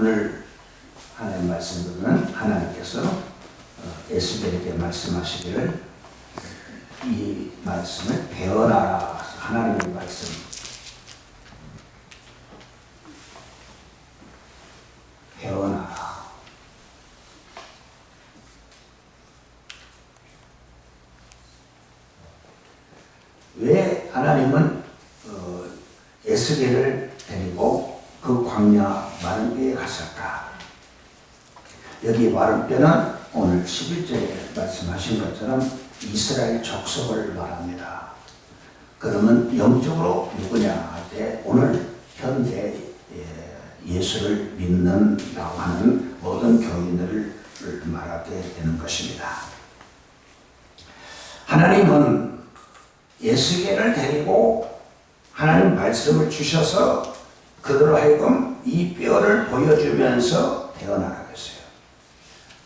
오늘 하나님 말씀으로는 하나님께서 에스겔에게 말씀하시기를 이 말씀을 배워라. 하나님의 말씀. 배워라. 왜 하나님은 에스겔을 데리고 그 광야 마른뼈에 갔을까? 여기 마른뼈는 오늘 11절에 말씀하신 것처럼 이스라엘 족속을 말합니다. 그러면 영적으로 누구냐 할 때 오늘 현재 예수를 믿는다고 하는 모든 교인들을 말하게 되는 것입니다. 하나님은 에스겔을 데리고 하나님 말씀을 주셔서 그들로 하여금 이 뼈를 보여주면서 태어나라고 했어요.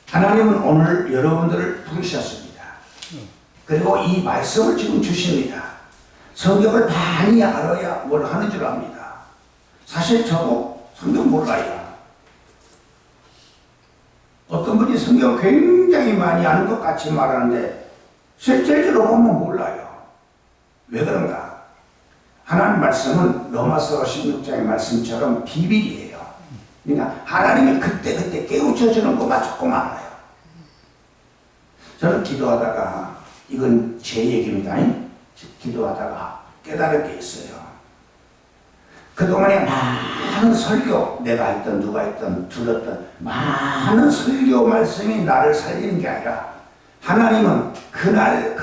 하나님은 오늘 여러분들을 부르셨습니다. 그리고 이 말씀을 지금 주십니다. 성경을 많이 알아야 뭘 하는 줄 압니다. 사실 저도 성경 몰라요. 어떤 분이 성경을 굉장히 많이 아는 것 같이 말하는데 실제로 보면 몰라요. 왜 그런가? 하나님 말씀은 로마서 16장의 말씀처럼 비밀이에요. 그러니까 하나님이 그때그때 깨우쳐 주는 것만 조금 알아요. 저는 기도하다가, 이건 제 얘기입니다. 기도하다가 깨달을 게 있어요. 그동안에 많은 설교, 내가 했던 누가 했던 들었던 많은 설교 말씀이 나를 살리는 게 아니라 하나님은 그날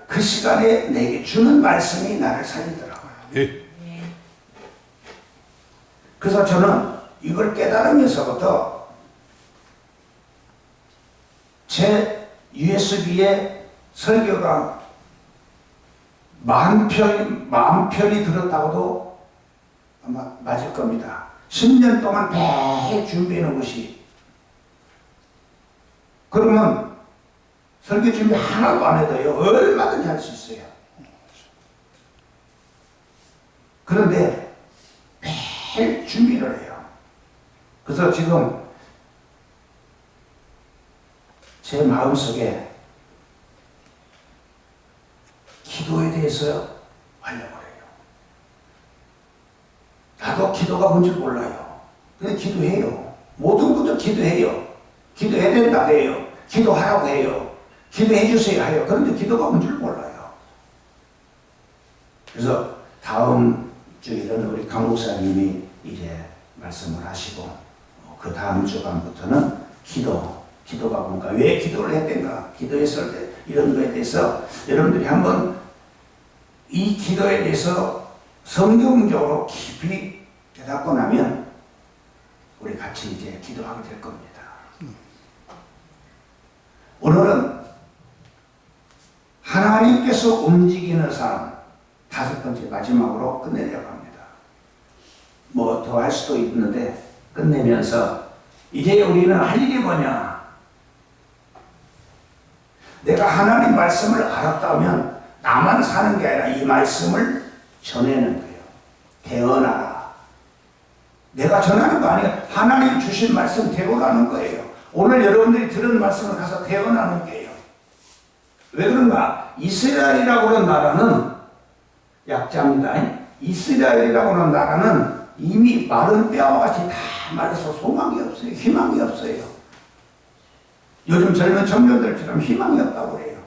그 시간에 내게 주는 말씀이 나를 살리더라고요. 네. 그래서 저는 이걸 깨달으면서부터 제 USB에 설교가 10,000편이 들었다고도 아마 맞을 겁니다. 10년 동안 매일 준비해 놓은 것이. 그러면 설교 준비 하나도 안 해도요, 얼마든지 할 수 있어요. 그런데 매일 준비를 해요. 그래서 지금 제 마음속에 기도에 대해서 하려고 해요. 나도 기도가 뭔지 몰라요. 근데 기도해요. 모든 분들 기도해요. 기도해야 된다 해요. 기도하라고 해요. 기도해 주세요 해요. 그런데 기도가 뭔지를 몰라요. 그래서 다음 주일은 우리 강 목사님이 이제 말씀을 하시고 그 다음 주간부터는 기도가 뭔가, 왜 기도를 해야 된가, 기도했을 때 이런 거에 대해서 여러분들이 한번 이 기도에 대해서 성경적으로 깊이 깨닫고 나면 우리 같이 이제 기도하게 될 겁니다. 오늘은 하나님께서 움직이는 사람, 5번째 마지막으로 끝내려고 합니다. 뭐 더 할 수도 있는데 끝내면서 이제 우리는 할 일이 뭐냐? 내가 하나님 말씀을 알았다면 나만 사는 게 아니라 이 말씀을 전하는 거예요. 태어나라. 내가 전하는 거 아니에요. 하나님 주신 말씀 태어나는 거예요. 오늘 여러분들이 들은 말씀을 가서 태어나는 거예요. 왜 그런가? 이스라엘이라고 하는 나라는 약자입니다. 이스라엘이라고 하는 나라는 이미 마른 뼈와 같이 다 말라서 소망이 없어요. 희망이 없어요. 요즘 젊은 청년들처럼 희망이 없다고 그래요.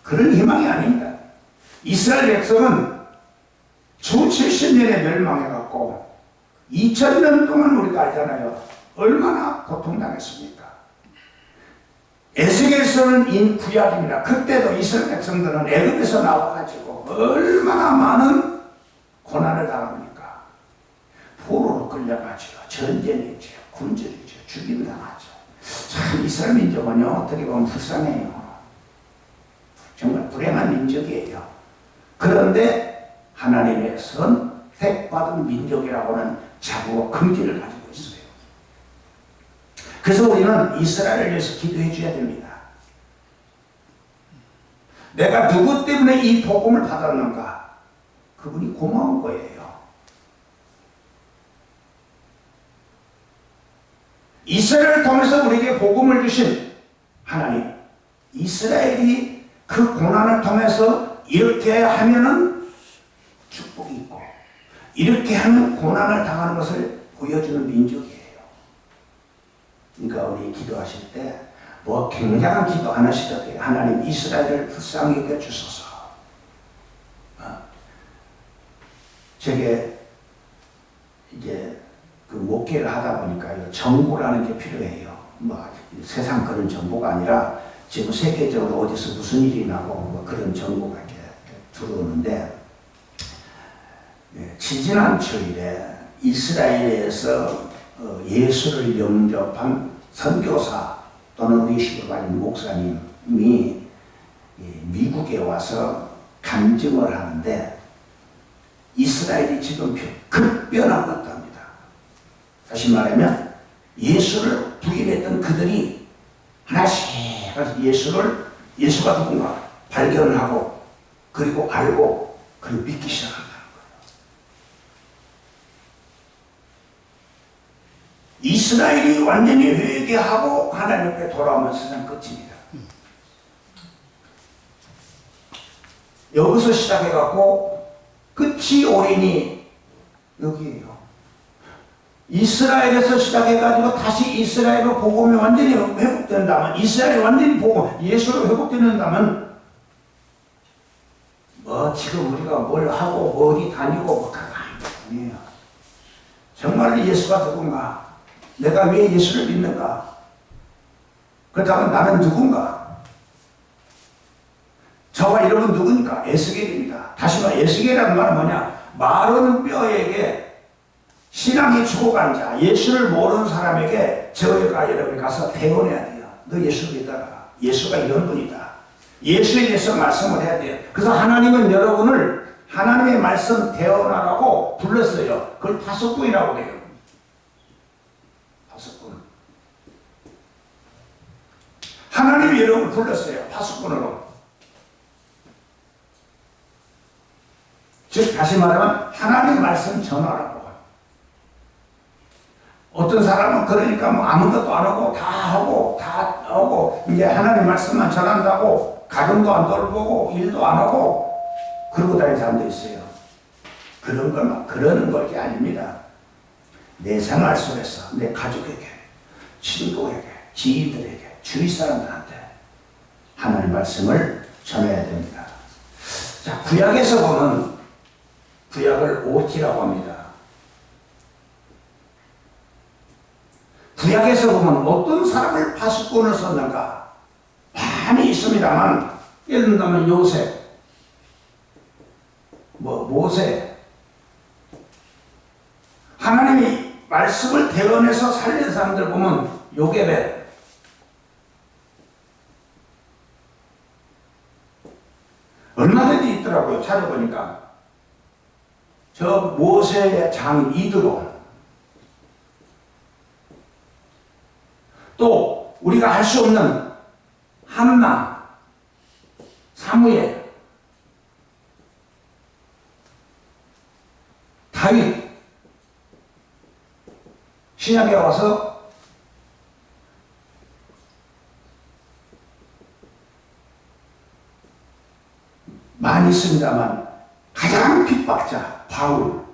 그런 희망이 아닙니다. 이스라엘 백성은 주 70년에 멸망해갖고 2000년 동안 우리가 알잖아요. 얼마나 고통당했습니까? 에스겔서는 구약입니다. 그때도 이스라엘 백성들은 애굽에서 나와가지고 얼마나 많은 고난을 당합니까? 포로로 끌려가죠. 전쟁이죠. 굶주리죠. 죽임당하죠. 참 이스라엘 민족은요, 어떻게 보면 불쌍해요. 정말 불행한 민족이에요. 그런데 하나님의 선택받은 민족이라고는 자부와 긍지를 가지고 있어요. 그래서 우리는 이스라엘을 위해서 기도해 줘야 됩니다. 내가 누구 때문에 이 복음을 받았는가? 그분이 고마운 거예요. 이스라엘을 통해서 우리에게 복음을 주신 하나님, 이스라엘이 그 고난을 통해서 이렇게 하면은 축복이 있고 이렇게 하면 고난을 당하는 것을 보여주는 민족이에요. 그러니까 우리 기도하실 때 뭐 굉장한 기도 안 하시더라도 하나님 이스라엘을 불쌍히 여겨 주소서. 제게 이제 그 목회를 하다 보니까 정보라는 게 필요해요. 뭐 세상 그런 정보가 아니라 지금 세계적으로 어디서 무슨 일이 나고 뭐 그런 정보가 이렇게 들어오는데, 지지난 주일에 이스라엘에서 예수를 영접한 선교사 또는 의식을 가진 목사님이 미국에 와서 간증을 하는데 이스라엘이 지금 급변하고 있답니다. 다시 말하면 예수를 부인했던 그들이 하나씩 예수가 누군가 발견을 하고 그리고 알고 그리고 믿기 시작한다는 거예요. 이스라엘이 완전히 회개하고 하나님 앞에 돌아오면 세상 끝입니다. 여기서 시작해갖고 끝이 오리니 여기에요. 이스라엘에서 시작해가지고 다시 이스라엘로 복음이 완전히 회복된다면, 이스라엘이 완전히 복음, 예수로 회복된다면, 뭐 지금 우리가 뭘 하고 뭐 어디 다니고 뭐 그런 거 아니에요. 정말 예수가 누군가, 내가 왜 예수를 믿는가, 그렇다면 나는 누군가, 저와 여러분 누구니까? 에스겔입니다. 다시 말해 에스겔이라는 말은 뭐냐, 마른 뼈에게 신앙이 죽어간 자, 예수를 모르는 사람에게 저희가 여러분이 가서 대언해야 돼요. 너 예수 믿어라. 예수가 이런 분이다. 예수에 대해서 말씀을 해야 돼요. 그래서 하나님은 여러분을 하나님의 말씀 대언하라고 불렀어요. 그걸 파수꾼이라고 해요. 파수꾼. 하나님이 여러분을 불렀어요. 파수꾼으로. 즉 다시 말하면 하나님 말씀 전하라고. 어떤 사람은 그러니까 뭐 아무것도 안 하고 다 하고 이제 하나님 말씀만 전한다고 가정도 안 돌보고 일도 안 하고 그러고 다니는 사람도 있어요. 그러는 것이 아닙니다. 내 생활 속에서 내 가족에게, 친구에게, 지인들에게, 주위 사람들한테 하나님 말씀을 전해야 됩니다. 자, 구약에서 보면 구약을 OT라고 합니다. 구약에서 보면 어떤 사람을 파수꾼을 썼는가 많이 있습니다만, 예를 들면 요셉, 모세, 하나님이 말씀을 대언해서 살린 사람들 보면 요게벳, 얼마든지 있더라고요. 찾아보니까 저 모세의 장 이드로, 또 우리가 알 수 없는 한나, 사무엘, 다윗, 신약에 와서 많이 있습니다만 가장 핍박자 바울,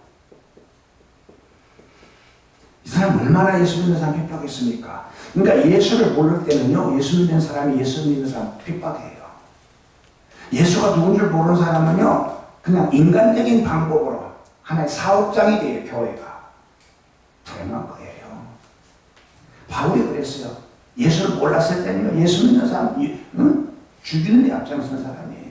이 사람 얼마나 예수 믿는 사람 핍박했습니까? 그러니까 예수를 모를 때는요, 예수 믿는 사람이 예수 믿는 사람 핍박해요. 예수가 누군 줄 모르는 사람은요, 그냥 인간적인 방법으로 하나의 사업장이 돼요. 교회가 불행한 거예요. 바울이 그랬어요. 예수를 몰랐을 때는요, 예수 믿는 사람 죽이는 데 앞장선 사람이에요.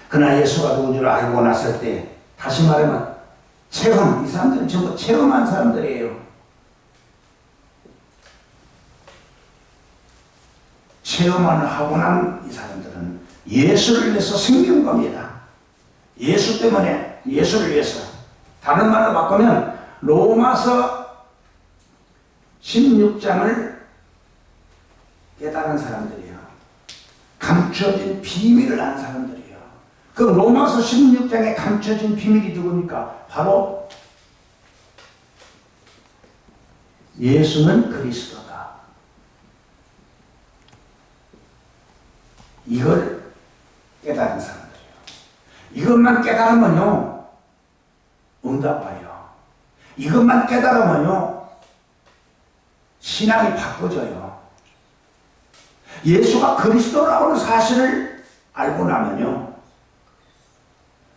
그러나 예수가 누군 줄 알고 났을 때, 다시 말하면 체험, 이 사람들은 전부 체험한 사람들이에요. 체험을 하고 난 이 사람들은 예수를 위해서 생긴 겁니다. 예수 때문에, 예수를 위해서. 다른 말로 바꾸면 로마서 16장을 깨달은 사람들이에요. 감춰진 비밀을 안 사람들이에요. 그 로마서 16장에 감춰진 비밀이 누굽니까? 바로 예수는 그리스도다. 이걸 깨달은 사람들이에요. 이것만 깨달으면요, 응답하여. 이것만 깨달으면요, 신앙이 바꿔져요. 예수가 그리스도라는 사실을 알고 나면요,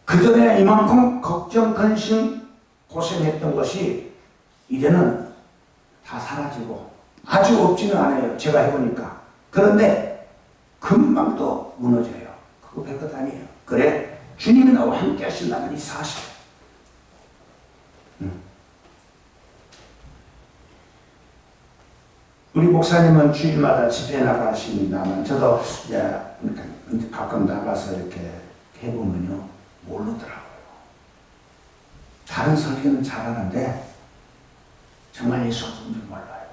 그전에 이만큼 걱정, 근심, 고생했던 것이 이제는 다 사라지고, 아주 없지는 않아요. 제가 해보니까. 그런데 금방 또 무너져요. 그거 별것 아니에요. 그래, 주님이 나와 함께 하신다는 이 사실. 우리 목사님은 주일마다 집회 나가십니다만, 저도 이제 가끔 나가서 이렇게 해보면요, 모르더라고요. 다른 설교는 잘하는데, 정말 예수가 뭔지 몰라요.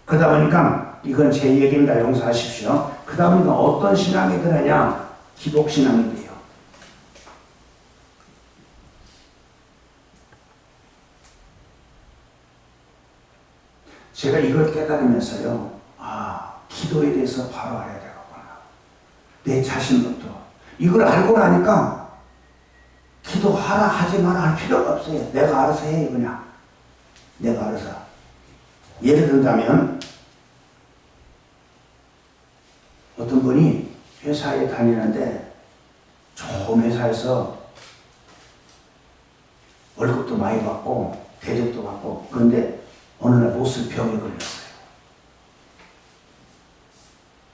그러다 보니까, 이건 제 얘기입니다. 용서하십시오. 그러다 보니까 어떤 신앙이 되느냐? 기복신앙이 돼요. 제가 이걸 깨달으면서요, 기도에 대해서 바로 알아야 되겠구나. 내 자신부터. 이걸 알고 나니까, 기도하라, 하지 마라 할 필요가 없어요. 내가 알아서 해요, 그냥. 내가 알아서. 예를 든다면, 어떤 분이 회사에 다니는데, 좋은 회사에서 월급도 많이 받고, 대접도 받고, 그런데 어느 날 못 쓸 병에 걸렸어요.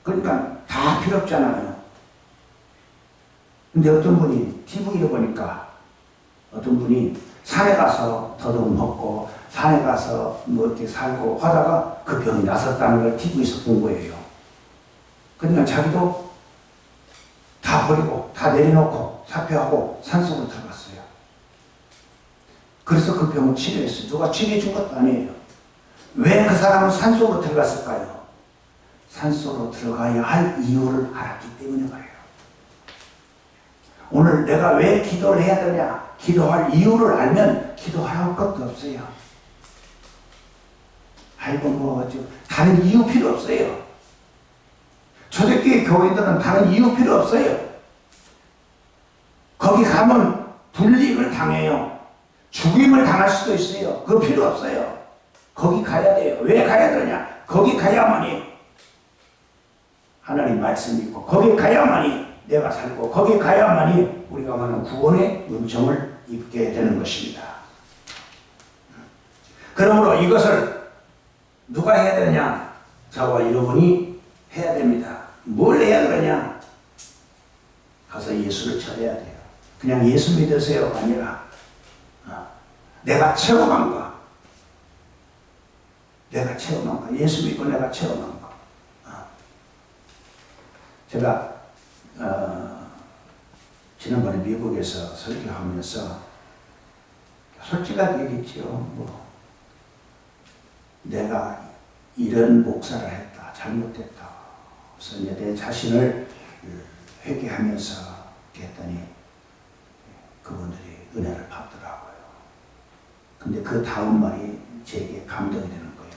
그러니까 다 필요 없잖아요. 근데 어떤 분이 TV를 보니까 어떤 분이 산에 가서 더덕 먹고 산에 가서 뭐 이렇게 살고 하다가 그 병이 나섰다는 걸 TV에서 본 거예요. 그러니까 자기도 다 버리고 다 내려놓고 사표하고 산속으로 들어갔어요. 그래서 그 병을 치료했어요. 누가 치료해 준 것도 아니에요. 왜 그 사람은 산속으로 들어갔을까요? 산속으로 들어가야 할 이유를 알았기 때문에 말이에요. 오늘 내가 왜 기도를 해야 되냐? 기도할 이유를 알면 기도할 것도 없어요. 아이고 뭐 다른 이유 필요 없어요. 초대교회 교회들은 다른 이유 필요 없어요. 거기 가면 불이익을 당해요. 죽임을 당할 수도 있어요. 그거 필요 없어요. 거기 가야 돼요. 왜 가야 되냐? 거기 가야만이 하나님 말씀이 있고, 거기 가야만이 내가 살고, 거기 가야만이 우리가 말하는 구원의 은총을 입게 되는 것입니다. 그러므로 이것을 누가 해야 되느냐? 저와 여러분이 해야 됩니다. 뭘 해야 되느냐? 가서 예수를 전해야 돼요. 그냥 예수 믿으세요가 아니라 내가 체험한 거, 내가 체험한 거, 예수 믿고 내가 체험한 거. 제가 지난번에 미국에서 설교하면서 솔직하게 얘기했지요. 뭐 내가 이런 목사를 했다, 잘못했다. 그래서 이제 내 자신을 회개하면서 했더니 그분들이 은혜를 받더라고요. 근데 그 다음 말이 제게 감동이 되는 거예요.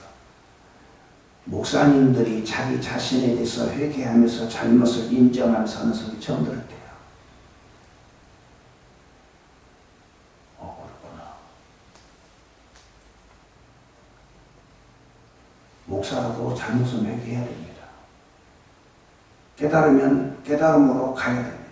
목사님들이 자기 자신에 대해서 회개하면서 잘못을 인정하면서 하는 소리 처음 들었대요. 그렇구나. 목사라도 잘못은 회개해야 됩니다. 깨달으면 깨달음으로 가야 됩니다.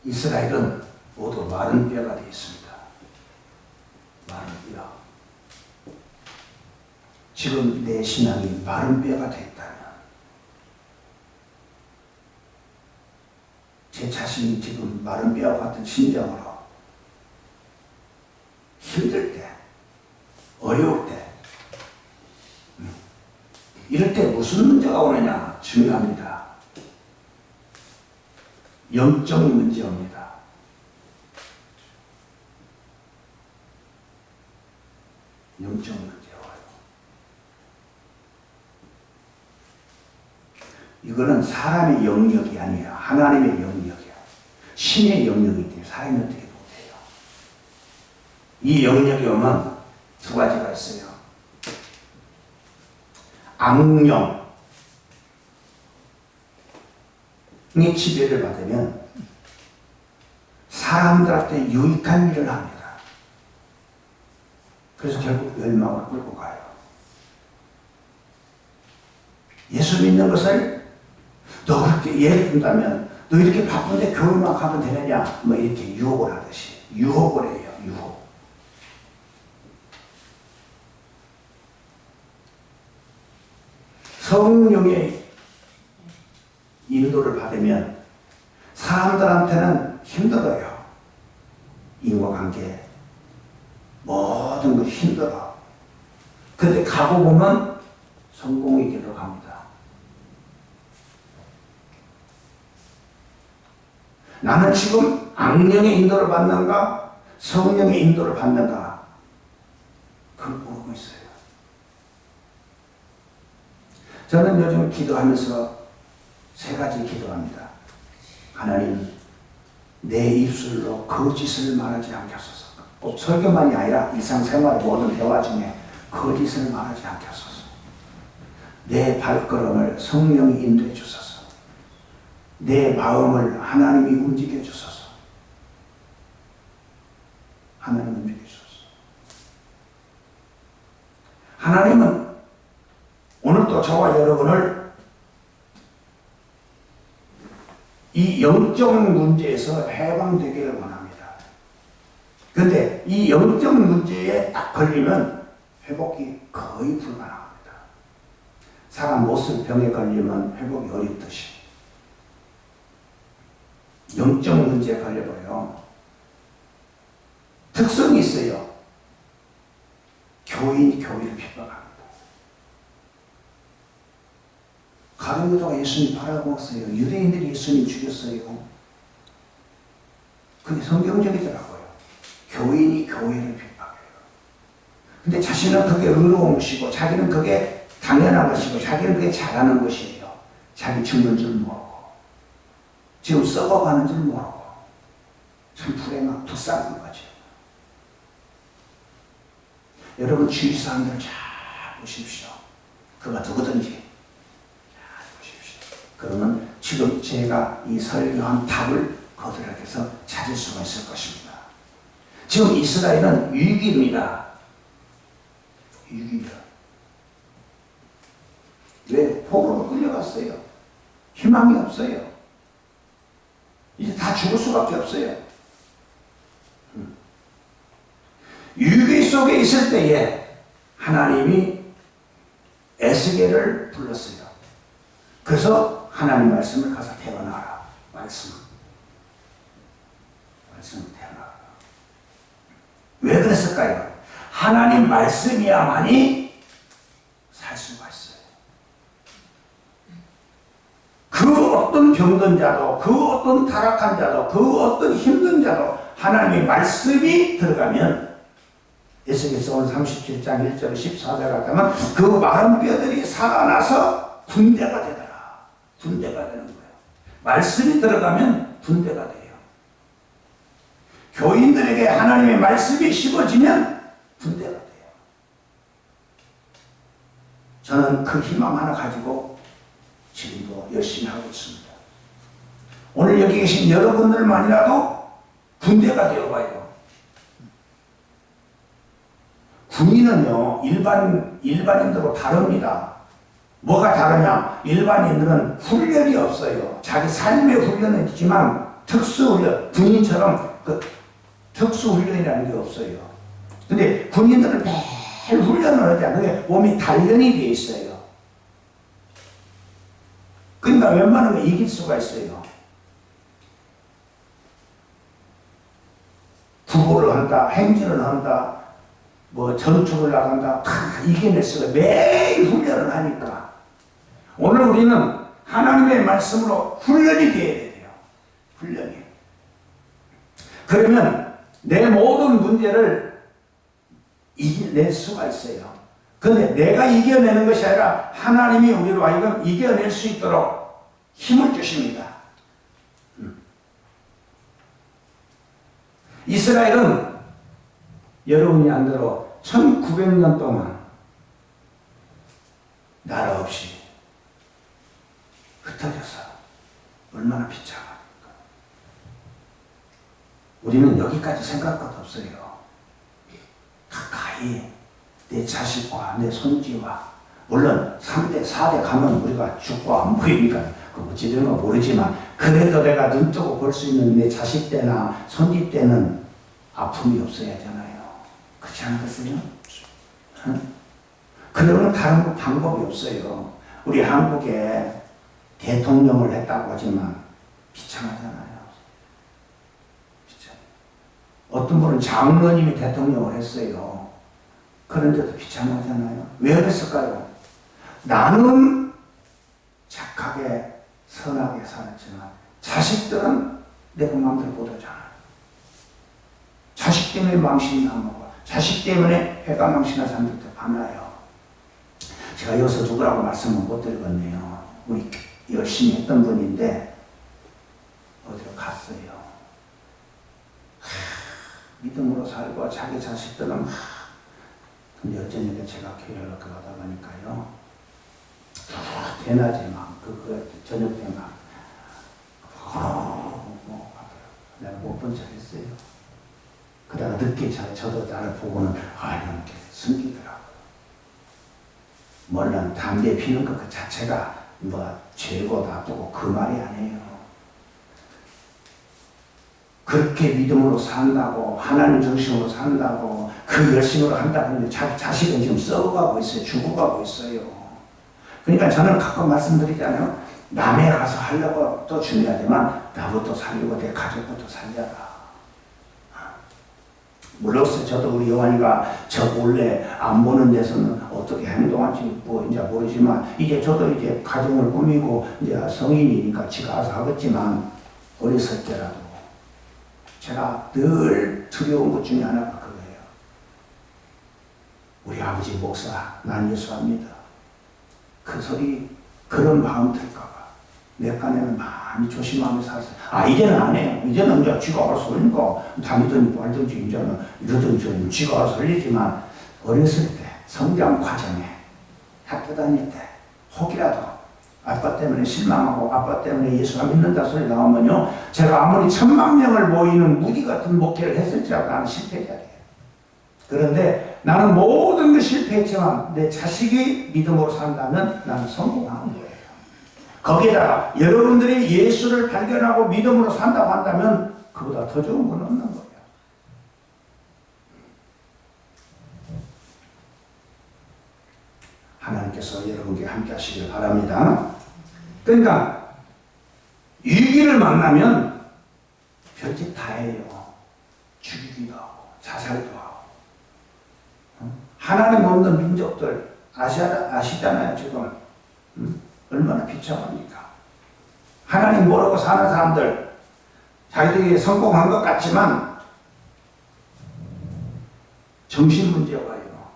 이스라엘은 모두 마른 뼈가 되어 있습니다. 마른 뼈. 지금 내 신앙이 마른 뼈가 됐다면, 제 자신이 지금 마른 뼈와 같은 심정으로 힘들 때, 어려울 때, 이럴 때 무슨 문제가 오느냐 중요합니다. 영적 문제입니다. 영적 문제 와요. 이거는 사람의 영역이 아니에요. 하나님의 영역이야. 신의 영역이기 때문에 사람이 어떻게 못해요. 이 영역에 오면 두 가지가 있어요. 악령이 지배를 받으면 사람들한테 유익한 일을 합니다. 그래서 결국 멸망으로 끌고 가요. 예수 믿는 것을 너 그렇게 예를 든다면 너 이렇게 바쁜데 교회만 가면 되느냐 뭐 이렇게 유혹을 하듯이 유혹을 해요. 유혹. 성령의 인도를 받으면 사람들한테는 힘들어요. 인과관계 모든 것이 힘들어. 그런데 가고 보면 성공의 길로 갑니다. 나는 지금 악령의 인도를 받는가 성령의 인도를 받는가 그걸 모르고 있어요. 저는 요즘 기도하면서 세 가지 기도합니다. 하나님, 내 입술로 거짓을 말하지 않게 하소서. 꼭 설교만이 아니라 일상생활 모든 대화 중에 거짓을 말하지 않게 하소서. 내 발걸음을 성령이 인도해 주소서. 내 마음을 하나님이 움직여 주소서. 하나님 움직여 주소서. 하나님은 오늘도 저와 여러분을 이 영적 문제에서 해방되기를 원합니다. 그런데 이 영적 문제에 딱 걸리면 회복이 거의 불가능합니다. 사람 못쓸 병에 걸리면 회복이 어렵듯이 영적 문제에 걸려버려요. 특성이 있어요. 교인이 교회를 핍박합니다. 가룟 유다가 예수님 팔아먹었어요. 유대인들이 예수님 죽였어요. 그게 성경적이더라고요. 교인이 교회를 핍박해요. 근데 자신은 그게 의로운 것이고 자기는 그게 당연한 것이고 자기는 그게 잘하는 것이에요. 자기 죽는 줄 모르고 지금 썩어가는 줄 모르고 참 불행하고 불쌍한 거죠. 여러분 주위 사람들 잘 보십시오. 그가 누구든지 그러면 지금 제가 이 설교한 답을 그들에게서 찾을 수가 있을 것입니다. 지금 이스라엘은 위기입니다. 위기입니다. 왜? 포로로 끌려갔어요. 희망이 없어요. 이제 다 죽을 수밖에 없어요. 위기 속에 있을 때에 하나님이 에스겔을 불렀어요. 그래서 하나님 말씀을 가서 태어나라. 말씀을 태어나라. 왜 그랬을까요? 하나님 말씀이야만이 살 수가 있어요. 그 어떤 병든 자도, 그 어떤 타락한 자도, 그 어떤 힘든 자도 하나님의 말씀이 들어가면 에스겔서 37장 1절 14절 같으면 그 마른 뼈들이 살아나서 군대가 되더라. 군대가 되는 거예요. 말씀이 들어가면 군대가 돼요. 교인들에게 하나님의 말씀이 심어지면 군대가 돼요. 저는 그 희망 하나 가지고 지금도 열심히 하고 있습니다. 오늘 여기 계신 여러분들만이라도 군대가 되어봐요. 군인은요 일반인들하고 다릅니다. 뭐가 다르냐? 일반인들은 훈련이 없어요. 자기 삶의 훈련은 있지만 특수훈련, 군인처럼 그 특수훈련이라는 게 없어요. 근데 군인들은 매일 훈련을 하지 않아요. 몸이 단련이 되어 있어요. 그러니까 웬만하면 이길 수가 있어요. 구보를 한다, 행진을 한다, 뭐 전투를 나간다, 다 이겨낼 수가 매일 훈련을 하니까. 오늘 우리는 하나님의 말씀으로 훈련이 되어야 돼요. 훈련이. 그러면 내 모든 문제를 이겨낼 수가 있어요. 그런데 내가 이겨내는 것이 아니라 하나님이 우리로 하여금 이겨낼 수 있도록 힘을 주십니다. 이스라엘은 여러분이 안 들어 1900년 동안 나라 없이 흩어져서 얼마나 비참합니까? 우리는 여기까지 생각할 것 없어요. 가까이 내 자식과 내 손지와, 물론 3대, 4대 가면 우리가 죽고 안 보이니까 그 어찌 되는 건 모르지만, 그래도 내가 눈 뜨고 볼 수 있는 내 자식 때나 손지 때는 아픔이 없어야 하잖아요. 그렇지 않겠어요? 응? 그러면 다른 방법이 없어요. 우리 한국에 대통령을 했다고 하지만 비참하잖아요. 비참. 어떤 분은 장로님이 대통령을 했어요. 그런데도 비참하잖아요. 왜 그랬을까요? 나는 착하게 선하게 살았지만 자식들은 내가 마음대로 못하잖아요. 자식 때문에 망신이 나고, 자식 때문에 해가 망신한 사람들도 많아요. 제가 여기서 누구라고 말씀을 못 드리겠네요. 우리 열심히 했던 분인데 어디로 갔어요. 믿음으로 살고 자기 자식들은 근데 어쩌니까 제가 교회를 가다 보니까요, 대낮에 막 저녁 때 막 내가 못 본 척 했어요. 그러다가 늦게 저도 나를 보고는 이렇게 숨기더라고요. 물론 담배 피는 것 그 자체가 뭐 죄고 나쁘고 그 말이 아니에요. 그렇게 믿음으로 산다고, 하나님 중심으로 산다고, 그 열심으로 한다고 하는데 자식은 지금 썩어가고 있어요. 죽어가고 있어요. 그러니까 저는 가끔 말씀드리잖아요. 남에 가서 하려고 또 중요하지만 나부터 살리고 내 가족부터 살려라. 물론 저도 우리 요한이가 저 몰래 안 보는 데서는 어떻게 행동할지 뭐 이제 모르지만, 이제 저도 이제 가정을 꾸미고 이제 성인이니까 지가 알아서 하겠지만, 어렸을 때라도 제가 늘 두려운 것 중에 하나가 그거예요. 우리 아버지 목사, 난 예수합니다. 그 소리, 그런 마음 들까봐 내 간에는 많이 조심하면서 살았어요. 이제는 안 해요. 이제는 이제 쥐가 알아서 살니까 다니든지 말든지 이제는 이러든지 쥐가 알아서 살리지만, 어렸을 때 성장 과정에 학교 다닐 때 혹이라도 아빠 때문에 실망하고 아빠 때문에 예수 안 믿는다 소리 나오면요, 제가 아무리 1000만 명을 모이는 무기 같은 목회를 했을지라도 나는 실패자리에요. 그런데 나는 모든 게 실패했지만 내 자식이 믿음으로 산다면 나는 성공하는 거예요. 거기에다가 여러분들이 예수를 발견하고 믿음으로 산다고 한다면 그보다 더 좋은 건 없는 거예요. 하나님께서 여러분께 함께 하시길 바랍니다. 그러니까 위기를 만나면 별짓 다 해요. 죽이기도 하고 자살도 하고. 하나님 없는 민족들 아시잖아요 지금. 얼마나 비참합니까? 하나님 모르고 사는 사람들, 자기들이 성공한 것 같지만 정신 문제가 와요.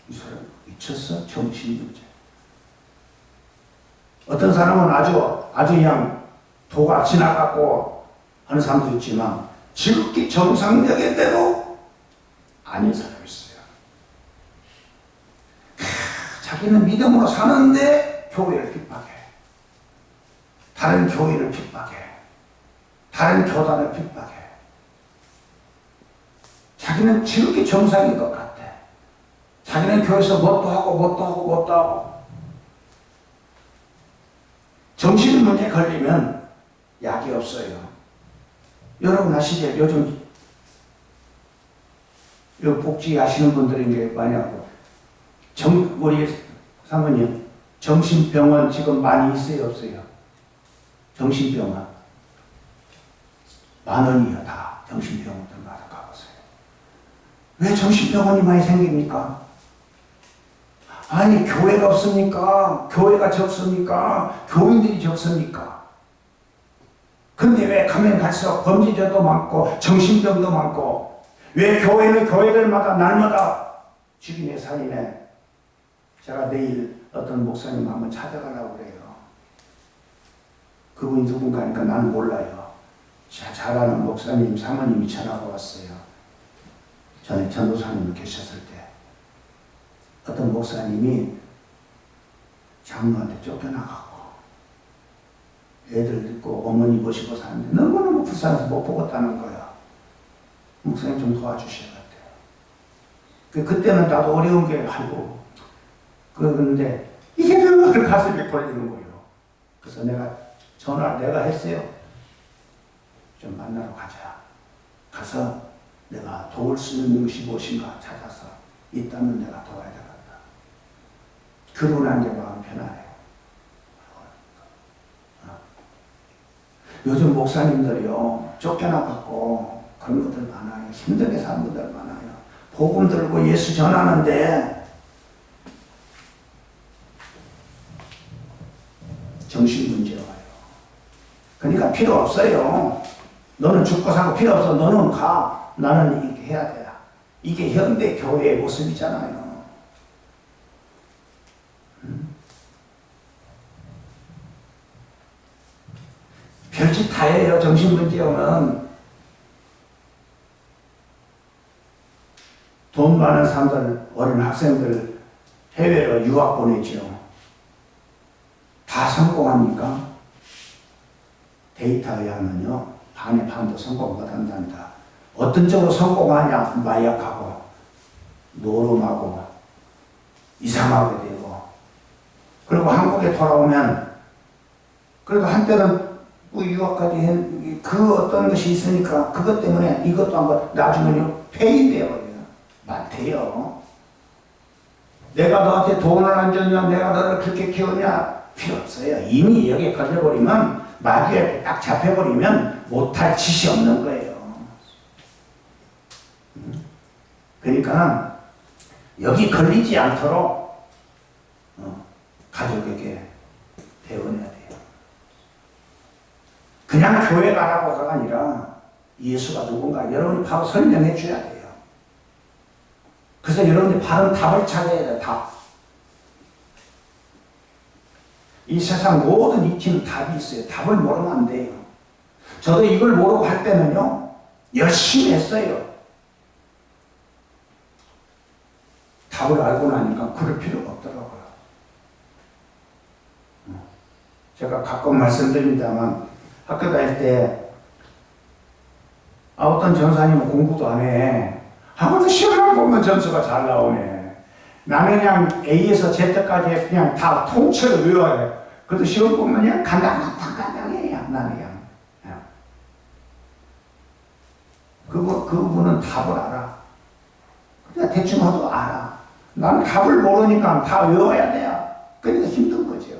이 사람 미쳤어? 정신 문제. 어떤 사람은 아주 그냥 도가 지나갔고 하는 사람도 있지만 지극히 정상적인데도 아닌 사람이 있어요. 자기는 믿음으로 사는데 교회를 핍박해. 다른 교회를 핍박해. 다른 교단을 핍박해. 자기는 지극히 정상인 것 같아. 자기는 교회에서 뭣도 하고. 정신 문제에 걸리면 약이 없어요. 여러분 아시죠? 요즘 복지 하시는 분들이 이제 많이 하고, 우리 사모님, 정신병원 지금 많이 있어요, 없어요? 정신병원. 10,000원이요, 다. 정신병원들마다 가보세요. 왜 정신병원이 많이 생깁니까? 아니, 교회가 없습니까? 교회가 적습니까? 교인들이 적습니까? 근데 왜 가면 갈수록 범죄자도 많고, 정신병도 많고, 왜 교회는 교회들마다 날마다 죽이네, 살이네? 제가 내일 어떤 목사님 한번 찾아가려고 그래요. 그분이 누군가 하니까 나는 몰라요. 잘 아는 목사님, 사모님이 전화가 왔어요. 전에 전도사님 계셨을 때 어떤 목사님이 장로한테 쫓겨나가고 애들 있고 어머니 모시고 사는데 너무너무 불쌍해서 못 보겠다는 거야. 목사님 좀 도와주셔야 돼요. 그때는 나도 어려운 게 아이고 그런데 이게 늘 가슴에 걸리는 거예요. 그래서 내가 했어요. 좀 만나러 가자. 가서 내가 도울 수 있는 것이 무엇인가 찾아서 있다면 내가 도와야 되겠다. 그러고 난 게 마음 편안해요. 요즘 목사님들이요 쫓겨나갖고 그런 것들 많아요. 힘들게 사는 분들 많아요. 복음 들고 예수 전하는데 정신문제가 와요. 그러니까 필요 없어요. 너는 죽고 사고 필요 없어. 너는 가. 나는 이렇게 해야 돼. 이게 현대 교회의 모습이잖아요. 별짓 다 해요. 정신문제 오면. 돈 많은 사람들, 어린 학생들 해외로 유학 보내죠. 다 성공합니까? 데이터에 하면요. 반의 반도 성공 못한단다. 어떤 쪽으로 성공하냐? 마약하고 노름하고 이상하게 되고 그리고 한국에 돌아오면 그래도 한때는 유학까지 그 어떤 것이 있으니까 그것 때문에 이것도 한번 나중에는 폐인되어버려요. 많대요. 내가 너한테 돈을 안 줬냐? 내가 너를 그렇게 키우냐? 필요 없어요. 이미 여기에 걸려버리면 마귀에 딱 잡혀버리면 못할 짓이 없는 거예요. 그러니까 여기 걸리지 않도록 가족에게 배워내야 돼요. 그냥 교회 가라고가 아니라 예수가 누군가 여러분이 바로 설명해 줘야 돼요. 그래서 여러분이 바른 답을 찾아야 돼요. 답. 이 세상 모든 이치는 답이 있어요. 답을 모르면 안 돼요. 저도 이걸 모르고 할 때는요 열심히 했어요. 답을 알고 나니까 그럴 필요가 없더라고요. 제가 가끔 말씀드립니다만 학교 다닐 때 어떤 전사님은 공부도 안 해. 아무도 시험만 보면 점수가 잘 나오네. 나는 그냥 A에서 Z까지 그냥 다 통째로 외워요. 그래도 시험 보면 그냥 간단해요. 나는 그냥. 그분은 답을 알아. 그냥 대충 하도 알아. 나는 답을 모르니까 다 외워야 돼요. 그러니까 힘든 거죠.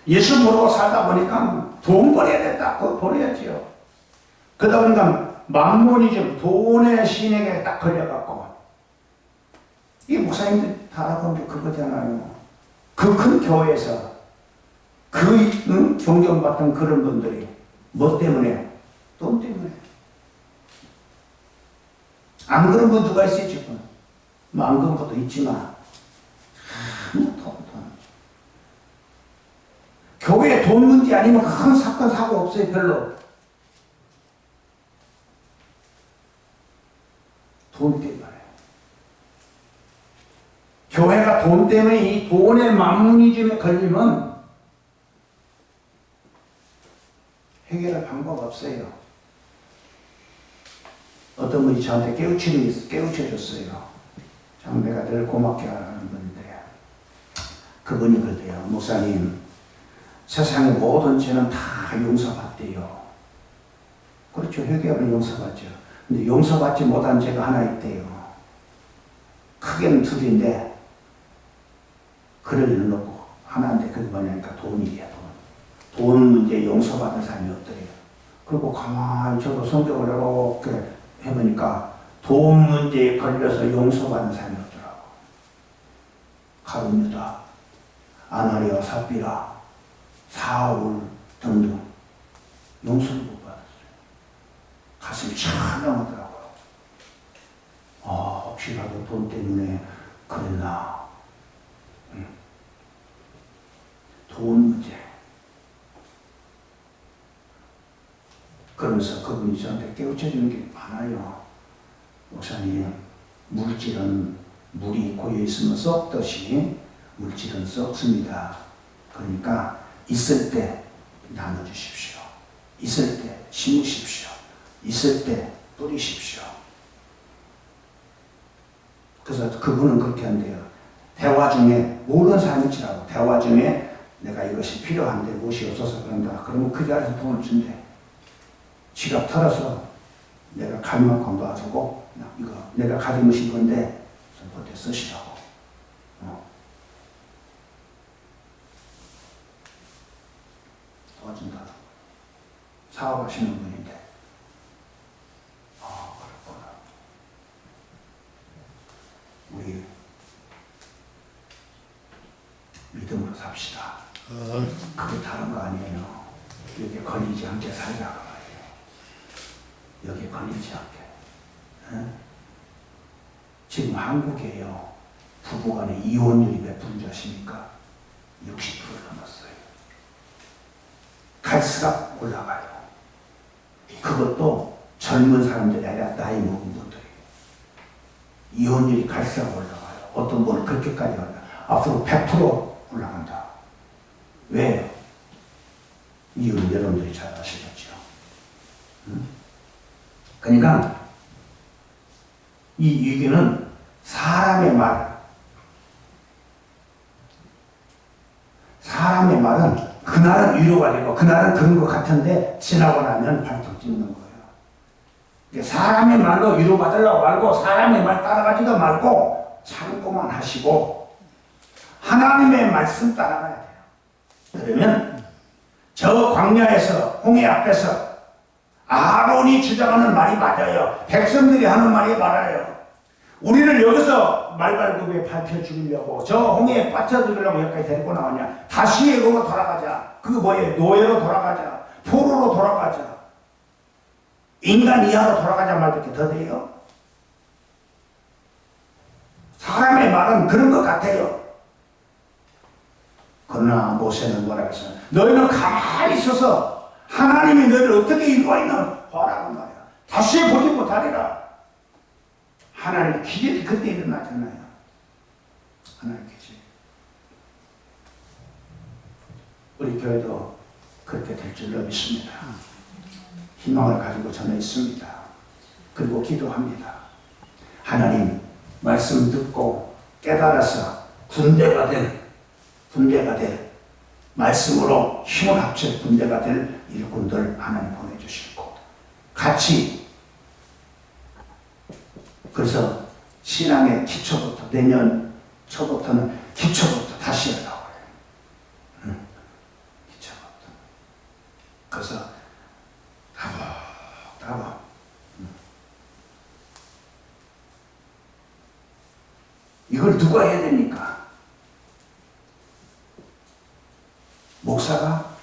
예수 모르고 살다 보니까 돈 벌어야 된다. 그거 벌어야지요. 그러다 보니까 만몬이즘, 돈의 신에게 딱 걸려갖고 이 목사님들 다 알아본 게 그거잖아요. 그 큰 교회에서 존경받던 그런 분들이 뭐 때문에? 돈 때문에. 안 그런 분 누가 있어요 지금? 뭐 안 그런 것도 있지만 돈. 교회에 돈 문제 아니면 큰 사건 사고 없어요. 별로. 돈 때문에. 교회가 돈 때문에 이 돈의 만문이즘에 걸리면 해결할 방법 없어요. 어떤 분이 저한테 깨우쳐줬어요. 참 내가 늘 고맙게 하는 분인데 그분이 그러대요. 목사님, 세상의 모든 죄는 다 용서받대요. 그렇죠. 회개하면 용서받죠. 근데 용서받지 못한 죄가 하나 있대요. 크게는 둘인데 그럴 일은 없고 하나인데 그게 뭐냐니까 돈이에요. 돈 문제 용서받은 사람이 없더래요. 그리고 가만히 저도 성경을 이렇게 해보니까 돈 문제에 걸려서 용서받은 사람이 없더라고. 가룟 유다, 아나니아, 삽비라, 사울 등등 용서를 못 받았어요. 가슴이 찬양하더라고요. 혹시라도 돈 때문에 그랬나. 돈 문제. 그러면서 그분이 저한테 깨우쳐 주는 게 많아요. 목사님, 물질은 물이 고여 있으면 썩듯이 물질은 썩습니다. 그러니까 있을 때 나눠주십시오. 있을 때 심으십시오. 있을 때 뿌리십시오. 그래서 그분은 그렇게 한대요. 대화 중에 모든 삶일지라도 대화 중에 내가 이것이 필요한데 무엇이 없어서 그런다. 그러면 그 자리에서 돈을 준대. 지갑 털어서 내가 갈 만큼 놔주고 이거 내가 가지고 싶은 건데 그때 쓰시라고. 도와준다. 사업하시는 분인데. 그렇구나. 우리 믿음으로 삽시다. 그게 다른 거 아니에요. 여기에 걸리지 않게 살자고 말이에요. 여기에 걸리지 않게. 지금 한국에요. 부부간의 이혼율이 몇 프로인지 아십니까? 60%를 넘었어요. 갈수록 올라가요. 그것도 젊은 사람들이 아니라 나이 먹은 분들이. 이혼율이 갈수록 올라가요. 어떤 분은 그렇게까지 올라가요. 앞으로 100% 올라간다. 왜요? 이유는 여러분들이 잘 아시겠죠. 그러니까 이 위기는 사람의 말은 그날은 위로가 되고 그날은 그런 것 같은데 지나고 나면 발톱 찍는 거예요. 사람의 말로 위로받으려고 말고 사람의 말 따라가지도 말고 참고만 하시고 하나님의 말씀 따라가야 돼요. 그러면 저 광야에서 홍해 앞에서 아론이 주장하는 말이 맞아요. 백성들이 하는 말이 맞아요. 우리를 여기서 말발굽에 밟혀 죽이려고 저 홍해에 빠져들으려고 여기까지 데리고 나오냐. 다시 예고로 돌아가자. 그게 뭐예요? 노예로 돌아가자. 포로로 돌아가자. 인간 이하로 돌아가자 말밖에 더 돼요? 사람의 말은 그런 것 같아요. 그러나 모세는 뭐라고 했어요? 너희는 가만히 있어서 하나님이 너희를 어떻게 인도하였나 봐라고 말이야. 다시 보지 못하리라. 하나님의 기적이 그때 일어나잖아요. 하나님의 기적. 우리 교회도 그렇게 될 줄로 믿습니다. 희망을 가지고 저는 있습니다. 그리고 기도합니다. 하나님 말씀 듣고 깨달아서 군대가 될 말씀으로 힘을 합칠 군대가 될 일꾼들 하나님 보내주시고 같이 그래서 신앙의 기초부터 내년 초부터는 기초부터 다시 하려고 해요. 기초부터. 그래서 다보 이걸 누가 해야 됩니까? 목사가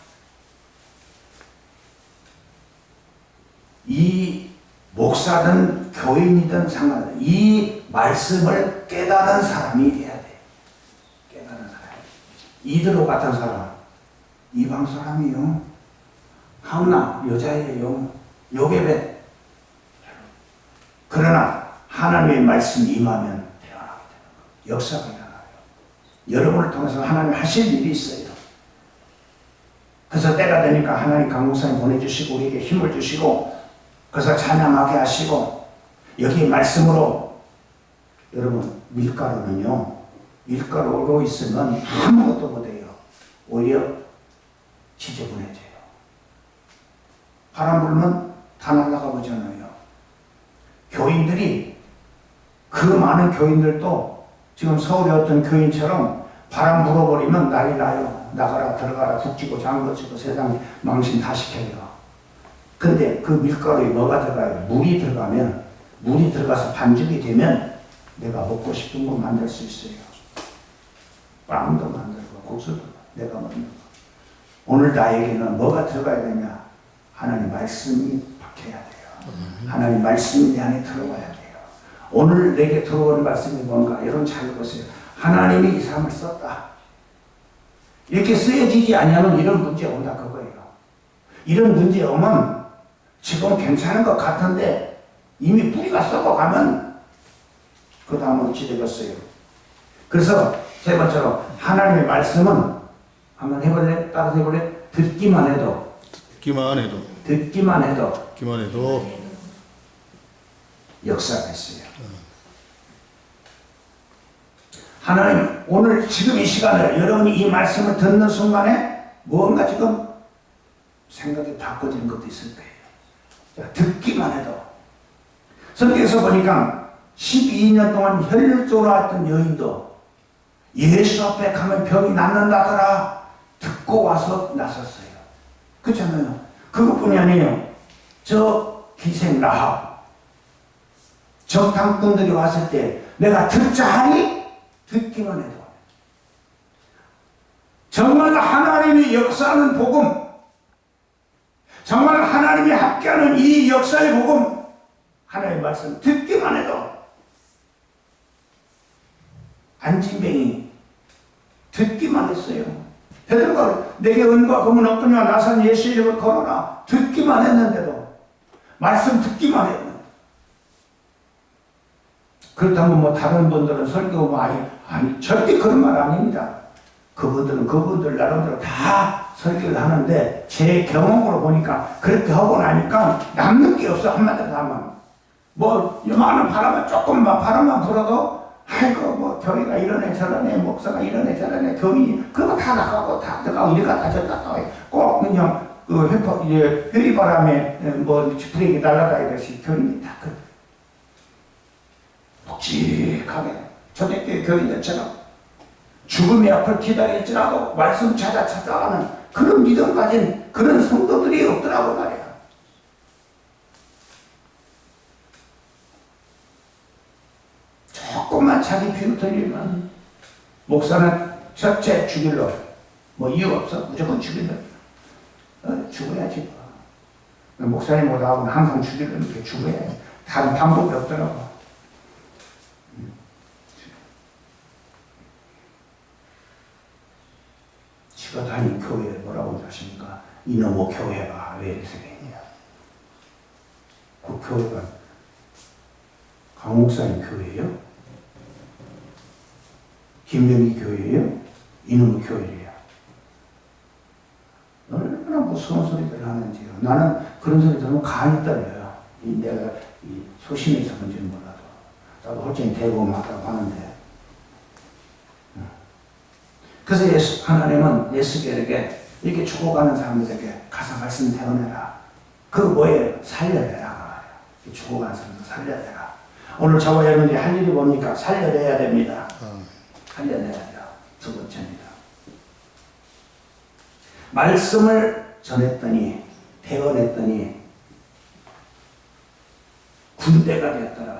이 목사든 교인이든 상관없어요. 이 말씀을 깨달은 사람이 돼야 돼. 깨달은 사람. 이드로 같은 사람, 이방 사람이요. 한나 여자예요. 요괴배. 그러나 하나님의 말씀이 임하면 태어나게 되는 거예요. 역사가 일어나요. 여러분을 통해서 하나님 하실 일이 있어요. 그래서 때가 되니까 하나님 강목사님 보내주시고 우리에게 힘을 주시고 그래서 찬양하게 하시고 여기 말씀으로 여러분 밀가루는요. 밀가루로 있으면 아무것도 못해요. 오히려 지저분해져요. 바람 불면 다 날아가 보잖아요. 교인들이 그 많은 교인들도 지금 서울의 어떤 교인처럼 바람 불어버리면 난리 나요. 나가라 들어가라 북지고 장거지고 세상 망신 다 시켜요. 근데 그 밀가루에 뭐가 들어가요? 물이 들어가면 물이 들어가서 반죽이 되면 내가 먹고 싶은 거 만들 수 있어요. 빵도 만들고 국수도 내가 먹는 거. 오늘 나에게는 뭐가 들어가야 되냐? 하나님 말씀이 박혀야 돼요. 하나님 말씀이 내 안에 들어와야 돼요. 오늘 내게 들어오는 말씀이 뭔가? 여러분 잘 보세요. 하나님이 이 사람을 썼다. 이렇게 쓰여지지 않으면 이런 문제 온다 그거예요. 이런 문제 오면 지금 괜찮은 것 같은데 이미 뿌리가 썩어가면 그 다음은 어찌 되겠어요. 그래서 세 번째로 하나님의 말씀은 한번 해볼래? 따라서 해볼래? 듣기만 해도 역사가 있어요. 하나님 오늘 지금 이 시간에 여러분이 이 말씀을 듣는 순간에 뭔가 지금 생각이 바꿔지는 것도 있을 거예요. 자, 듣기만 해도 성경에서 보니까 12년 동안 혈류증으로 왔던 여인도 예수 앞에 가면 병이 낫는다더라 듣고 와서 나섰어요. 그렇잖아요. 그것뿐이 아니에요. 저 기생 라합 정탐꾼들이 왔을 때 내가 듣자 하니 듣기만 해도 정말 하나님이 역사하는 복음, 정말 하나님이 함께하는 이 역사의 복음, 하나님의 말씀 듣기만 해도 안진뱅이 듣기만 했어요. 베드로가 내게 은과 금은 없거니와 나산 예수 이름을 걸어라 듣기만 했는데도 말씀 듣기만 했는데 그렇다면 뭐 다른 분들은 설교 뭐 아니 절대 그런 말 아닙니다. 그분들은 그분들 나름대로 다 설교를 하는데 제 경험으로 보니까 그렇게 하고 나니까 남는 게 없어. 한마디로 하면 뭐 요만한 바람을 조금만 바람만 불어도 아이고 뭐 교회가 이러네 저러네 목사가 이러네 저러네 교인이 그거 다 나가고 다 들어가고 이리 갔다 저리 갔다 꼭 그냥 그 회리바람에 뭐 브레이크 날아다니듯이 교인이 다 묵직하게 초대교회 교인들처럼 죽음의 앞을 기다릴지라도 말씀 찾아가는 그런 믿음 가진 그런 성도들이 없더라고 말이야. 조금만 자기 피부 틀리면 목사는 첫째 죽일러 뭐 이유 없어 무조건 죽일러 죽어야지. 목사님보다 항상 죽이려는 게 죽어야 해. 다른 방법이 없더라고. 지가 다닌 교회에 뭐라고 하십니까? 이놈의 교회가 왜 이렇게 생겼냐? 그 교회가 강 목사님 교회예요? 김명희 교회예요? 이놈의 교회예요? 얼마나 무서운 소리들 하는지요. 나는 그런 소리 들으면 간이 떨려요. 내가 소심해서 그런지는 몰라도. 나도 홀쭉이 대고 막다고 하는데. 그래서 하나님은 예수께에게 이렇게 죽어가는 사람들에게 가서 말씀 대언해라. 그 뭐예요? 살려내라. 죽어가는 사람들 살려내라. 오늘 저와 여러분이 할 일이 뭡니까? 살려내야 됩니다. 살려내야 돼요. 두 번째입니다. 말씀을 전했더니 대언했더니 군대가 되었더라.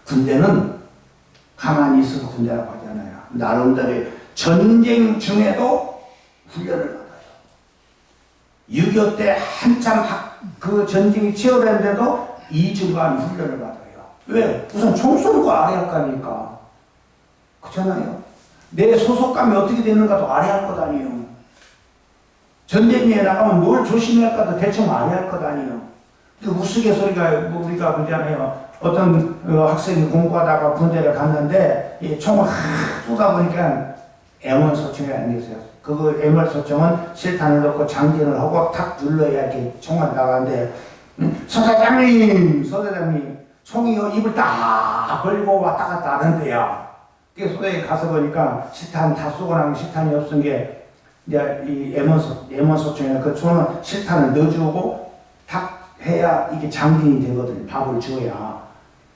군대는 가만히 있어서 군대라고 하잖아요. 나름대로 전쟁 중에도 훈련을 받아요. 6.25 때 한참 그 전쟁이 치열했는데도 2주간 훈련을 받아요. 왜? 우선 총 쏘는 거 알아야 할 거 아닙니까? 그렇잖아요. 내 소속감이 어떻게 되는가도 알아야 할 것 아니에요. 전쟁에 나가면 뭘 조심해야 할까도 대충 알아야 할 것 아니에요. 그 우스갯소리가 뭐 우리가 그러잖아요. 어떤 학생이 공부하다가 군대를 갔는데 이 총을 쏘다 보니까 M1 소총이라는 게 있어요. 그거 M1 소총은 실탄을 넣고 장전을 하고 탁 눌러야 이렇게 총알 나가는데 소대장님 총이 입을 딱 벌리고 왔다 갔다 하는데요. 그 소대에 가서 보니까 실탄 다 쏘고 나면 실탄이 없은 게 이제 이 M1 소총이나 그 총은 실탄을 넣어주고 탁 해야 이게 장전이 되거든요. 밥을 주어야.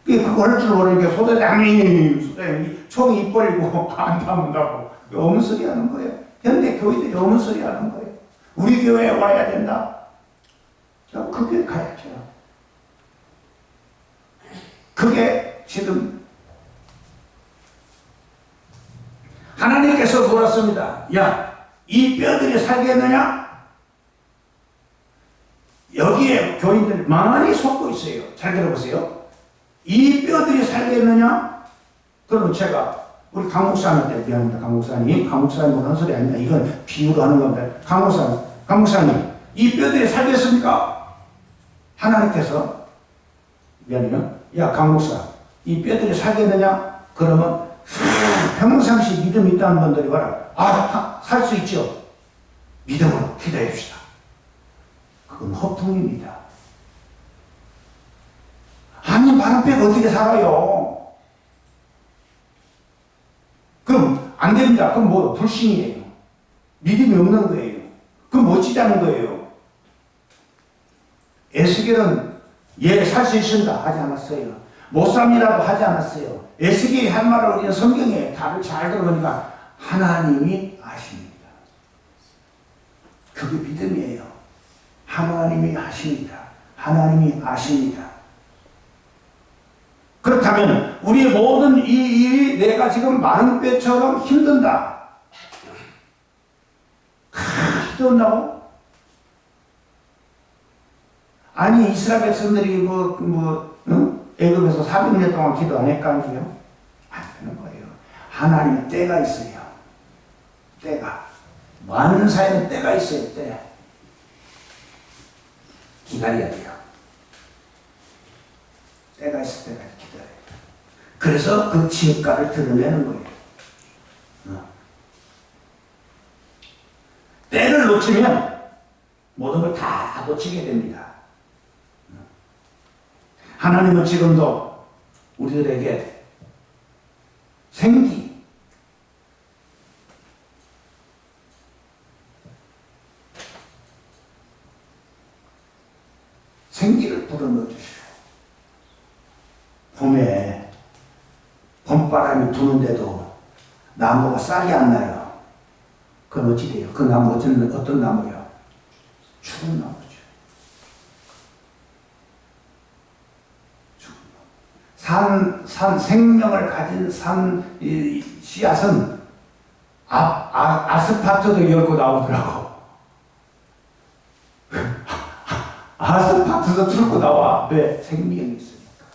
그걸 할 줄 모르니까 소대장님 총이 입 벌리고 안 담는다고 어문 소리 하는 거예요. 현대 교회들이 어문 소리 하는 거예요. 우리 교회에 와야 된다. 그 교회 가야죠. 그게 지금 하나님께서 물었습니다. 야, 이 뼈들이 살겠느냐? 여기에 교인들 많이 속고 있어요. 잘 들어보세요. 이 뼈들이 살겠느냐? 그러면 제가 우리 강 목사님한테 미안합니다. 강 목사님. 강 목사님 하는 소리 아닙니다. 이건 비유로 하는 겁니다. 강 목사님. 이 뼈들이 살겠습니까? 하나님께서 미안해요. 야, 강 목사. 이 뼈들이 살겠느냐? 그러면 평상시 믿음 있다는 분들이 뭐라? 살 수 있죠. 믿음으로 기도해 봅시다. 그건 허풍입니다. 아니, 마른 뼈가 어떻게 살아요? 그럼 안 됩니다. 그럼 뭐 불신이에요. 믿음이 없는 거예요. 그럼 멋지다는 거예요. 에스겔은 살 수 있습니다 하지 않았어요. 못 삽니다도 하지 않았어요. 에스겔이 한 말을 우리는 성경에 답을 잘 들어보니까 하나님이 아십니다. 그게 믿음이에요. 하나님이 아십니다. 하나님이 아십니다. 그렇다면 우리의 모든 이 일이 내가 지금 마른 뼈처럼 힘든다. 힘든다고? 아니, 이스라엘 백성들이 애굽에서 400년 동안 기도 안 했까지요? 안 되는 거예요. 하나님의 때가 있어요. 때가. 많은 사회는 때가 있어요. 때. 기다려야 돼요. 때가 있을 때까지 기다려야 돼요. 그래서 그 진가를 드러내는 거예요. 때를 놓치면 모든 걸 다 놓치게 됩니다. 하나님은 지금도 우리들에게 생기를 불어넣어 주셔요. 봄에 봄바람이 부는데도 나무가 싹이 안 나요. 그건 어찌 돼요? 그 나무 어떤 나무예요? 죽은 나무죠. 생명을 가진 씨앗은 아스파트도 열고 나오더라고. 아스파트도 들고 나와. 왜? 생명이 있으니까.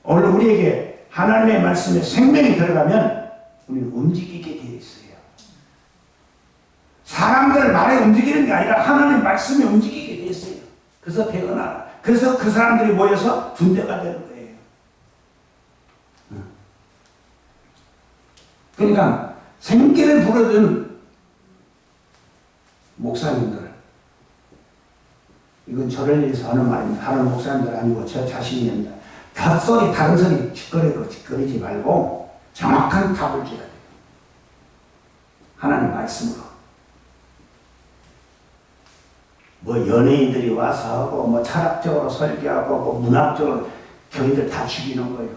오늘 우리에게 하나님의 말씀에 생명이 들어가면 우리는 움직이게 되어 있어요. 사람들 말에 움직이는 게 아니라 하나님의 말씀에 움직이게 되어 있어요. 그래서 태어나. 그래서 그 사람들이 모여서 군대가 되는 거예요. 그러니까 생기를 불어준 목사님들, 이건 저를 위해서 하는 말입니다. 하는 목사님들 아니고 저 자신입니다. 닷소리 다른 소리 짓거리지 말고 정확한 답을 줘야 돼요. 하나님 말씀으로. 뭐 연예인들이 와서 하고 뭐 철학적으로 설교하고 뭐 문학적으로 교인들 다 죽이는 거예요.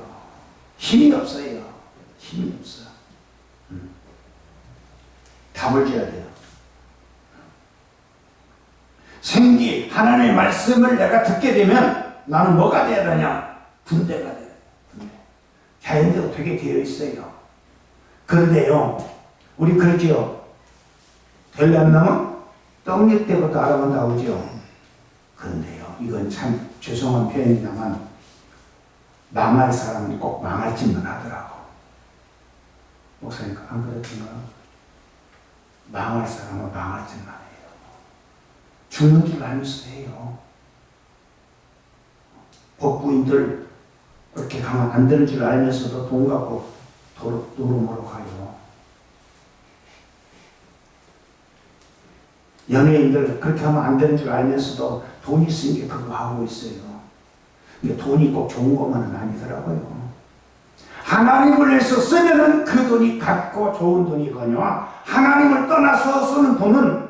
힘이 없어요. 힘이 없어. 답을 줘야 돼요. 생기, 하나님의 말씀을 내가 듣게 되면 나는 뭐가 돼야 되냐? 군대가 돼요. 군대. 자연적으로 되게 되어 있어요. 그런데요, 우리 그러지요. 되려면 떡잎 때부터 알아본 나오죠. 그런데요, 이건 참 죄송한 표현이지만 망할 사람은 꼭 망할 짓만 하더라고. 목사님 안 그랬던가? 망할 사람은 망할 짓만 해요. 죽는 줄 알면서 해요. 법부인들 그렇게 가면 안 되는 줄 알면서도 돈 갖고 도로모로 가요. 연예인들 그렇게 하면 안 되는 줄 알면서도 돈이 있으니까 그거 하고 있어요. 근데 돈이 꼭 좋은 것만은 아니더라고요. 하나님을 위해서 쓰면은 그 돈이 갖고 좋은 돈이거니와 하나님을 떠나서 쓰는 돈은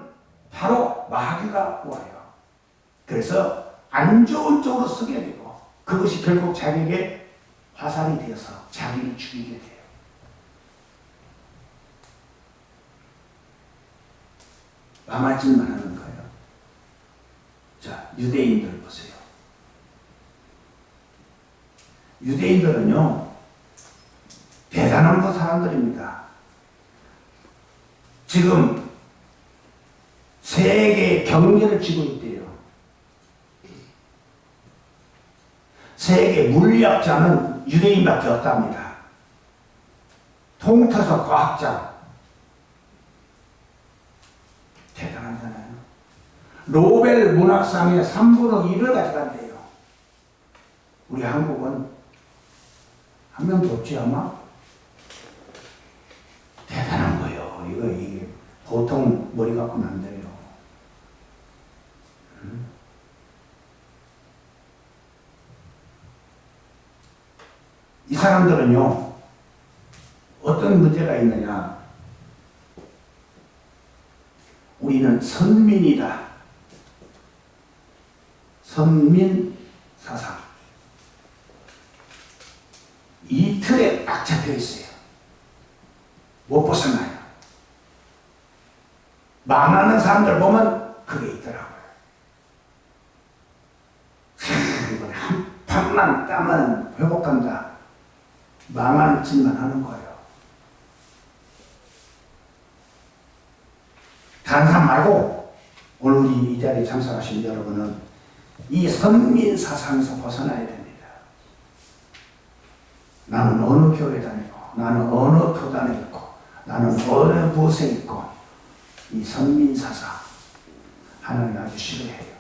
바로 마귀가 와요. 그래서 안 좋은 쪽으로 쓰게 되고 그것이 결국 자기에게 화살이 되어서 자기를 죽이게 돼요. 망할 짓만 하는 거예요. 자, 유대인들 보세요. 유대인들은요, 대단한 그 사람들입니다. 지금 세계 경제를 쥐고 있대요. 세계 물리학자는 유대인밖에 없답니다. 홍터서 과학자. 대단하잖아요. 노벨 문학상의 3분의 1을 가져간대요. 우리 한국은 한 명도 없지 아마? 대단한 거예요. 이게 보통 머리 갖고는 안 돼요. 이 사람들은요, 어떤 문제가 있느냐. 우리는 선민이다. 선민 사상. 이 틀에 딱 잡혀 있어요. 못 벗어나요. 망하는 사람들 보면 그게 있더라고요. 이번에 한 판만 따면 회복한다. 망하는 짓만 하는 거예요. 다른 사람 말고 오늘 우리 이 자리에 참석하신 여러분은 이 선민 사상에서 벗어나야 됩니다. 나는 어느 교회 다니고, 나는 어느 교단에 있고, 나는 어느 곳에 있고, 이 선민 사상 하나님 아주 싫어해요.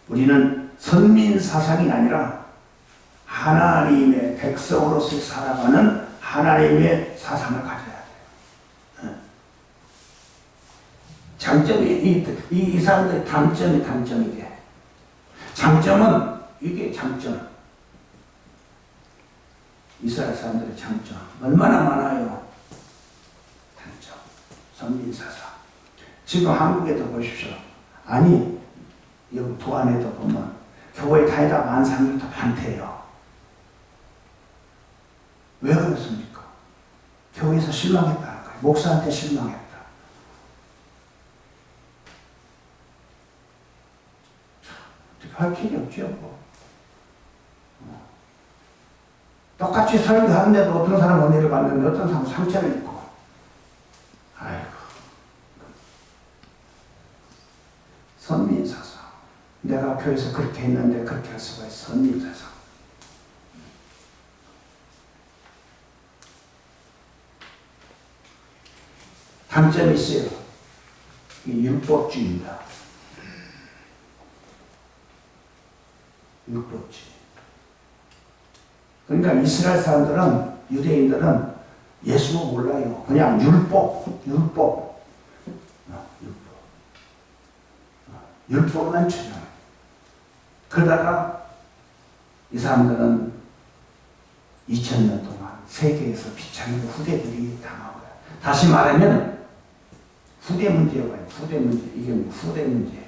우리는 선민 사상이 아니라 하나님의 백성으로서 살아가는 하나님의 사상을 가져야 돼요. 장점이 이 사람들의 단점이게. 장점은 이게 장점. 이스라엘 사람들의 장점 얼마나 많아요. 단점. 선민사상. 지금 한국에도 보십시오. 아니 여기 도안에도 보면 교회 다니다 많은 사람들이 다 반대해요. 왜 그렇습니까? 교회에서 실망했다는 거예요. 목사한테 실망했다. 어떻게 할 길이 없죠. 뭐. 똑같이 설교하는데도 어떤 사람은 은혜를 받는데 어떤 사람은 상처를 입고. 아이고. 선민사상. 내가 교회에서 그렇게 했는데 그렇게 할 수가 있어. 선민사상. 단점이 있어요. 이 율법주의입니다. 율법주의. 그러니까 이스라엘 사람들은, 유대인들은 예수 몰라요. 그냥 율법만 주장. 그러다가 이 사람들은 2000년 동안 세계에서 비참한 후대들이 당한 거야. 다시 말하면 후대 문제가 와요. 후대 문제. 이게 뭐 후대 문제.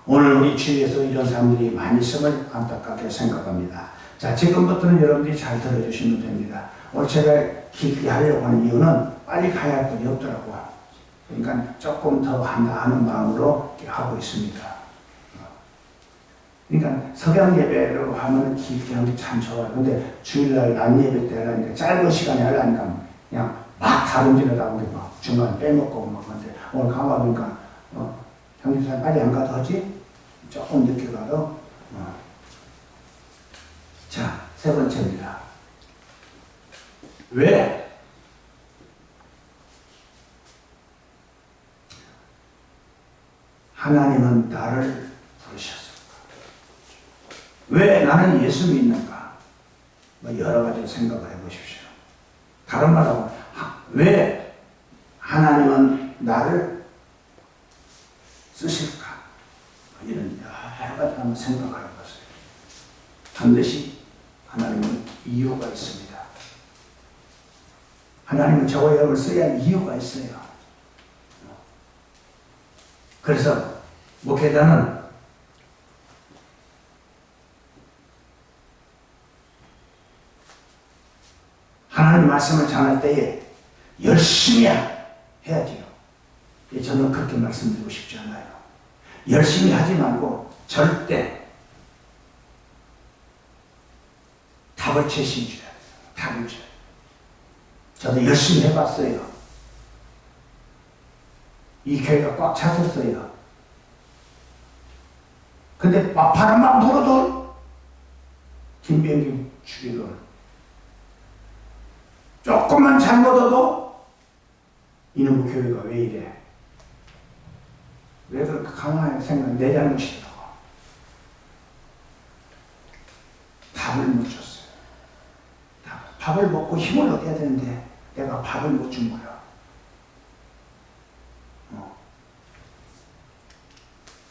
오늘 우리 주위에서 이런 사람들이 많이 있음을 안타깝게 생각합니다. 자, 지금부터는 여러분들이 잘 들어주시면 됩니다. 오늘 제가 깊게 하려고 하는 이유는 빨리 가야 할 분이 없더라고요. 그러니까 조금 더 한다 하는 마음으로 하고 있습니다. 그러니까 석양 예배로 하면 깊게 하는 게 참 좋아요. 근데 주일날 낮 예배 때 하려니까 짧은 시간에 하려니까 그냥 막 다른 길을 나오고 막 중간에 빼먹고 막 그런데 오늘 가보니까 형님 빨리 안 가도 하지? 조금 늦게 가도. 자, 세 번째입니다. 왜? 하나님은 나를 부르셨을까? 왜 나는 예수 믿는가? 뭐 여러 가지 생각을 해보십시오. 다른 말로 왜 하나님은 나를 쓰실까? 이런 여러 가지 한번 생각을 해보세요. 반드시 하나님은 이유가 있습니다. 하나님은 저와 여러분을 써야 할 이유가 있어요. 그래서 목회자는 하나님 말씀을 전할 때에 열심히 해야지요. 저는 그렇게 말씀드리고 싶지 않아요. 열심히 하지 말고 절대 답을 제시해 줘야 돼요. 답을 줘야 돼요. 저도 열심히 해봤어요. 이 교회가 꽉 찼었어요. 근데 바람만 불어도 김병기 죽이고 조금만 잘못해도 이놈의 교회가 왜 이래? 왜 그렇게 가만히 생각 내 잘못이라고 밥을 못 줬어요. 밥을 먹고 힘을 얻어야 되는데 내가 밥을 못 준 거야.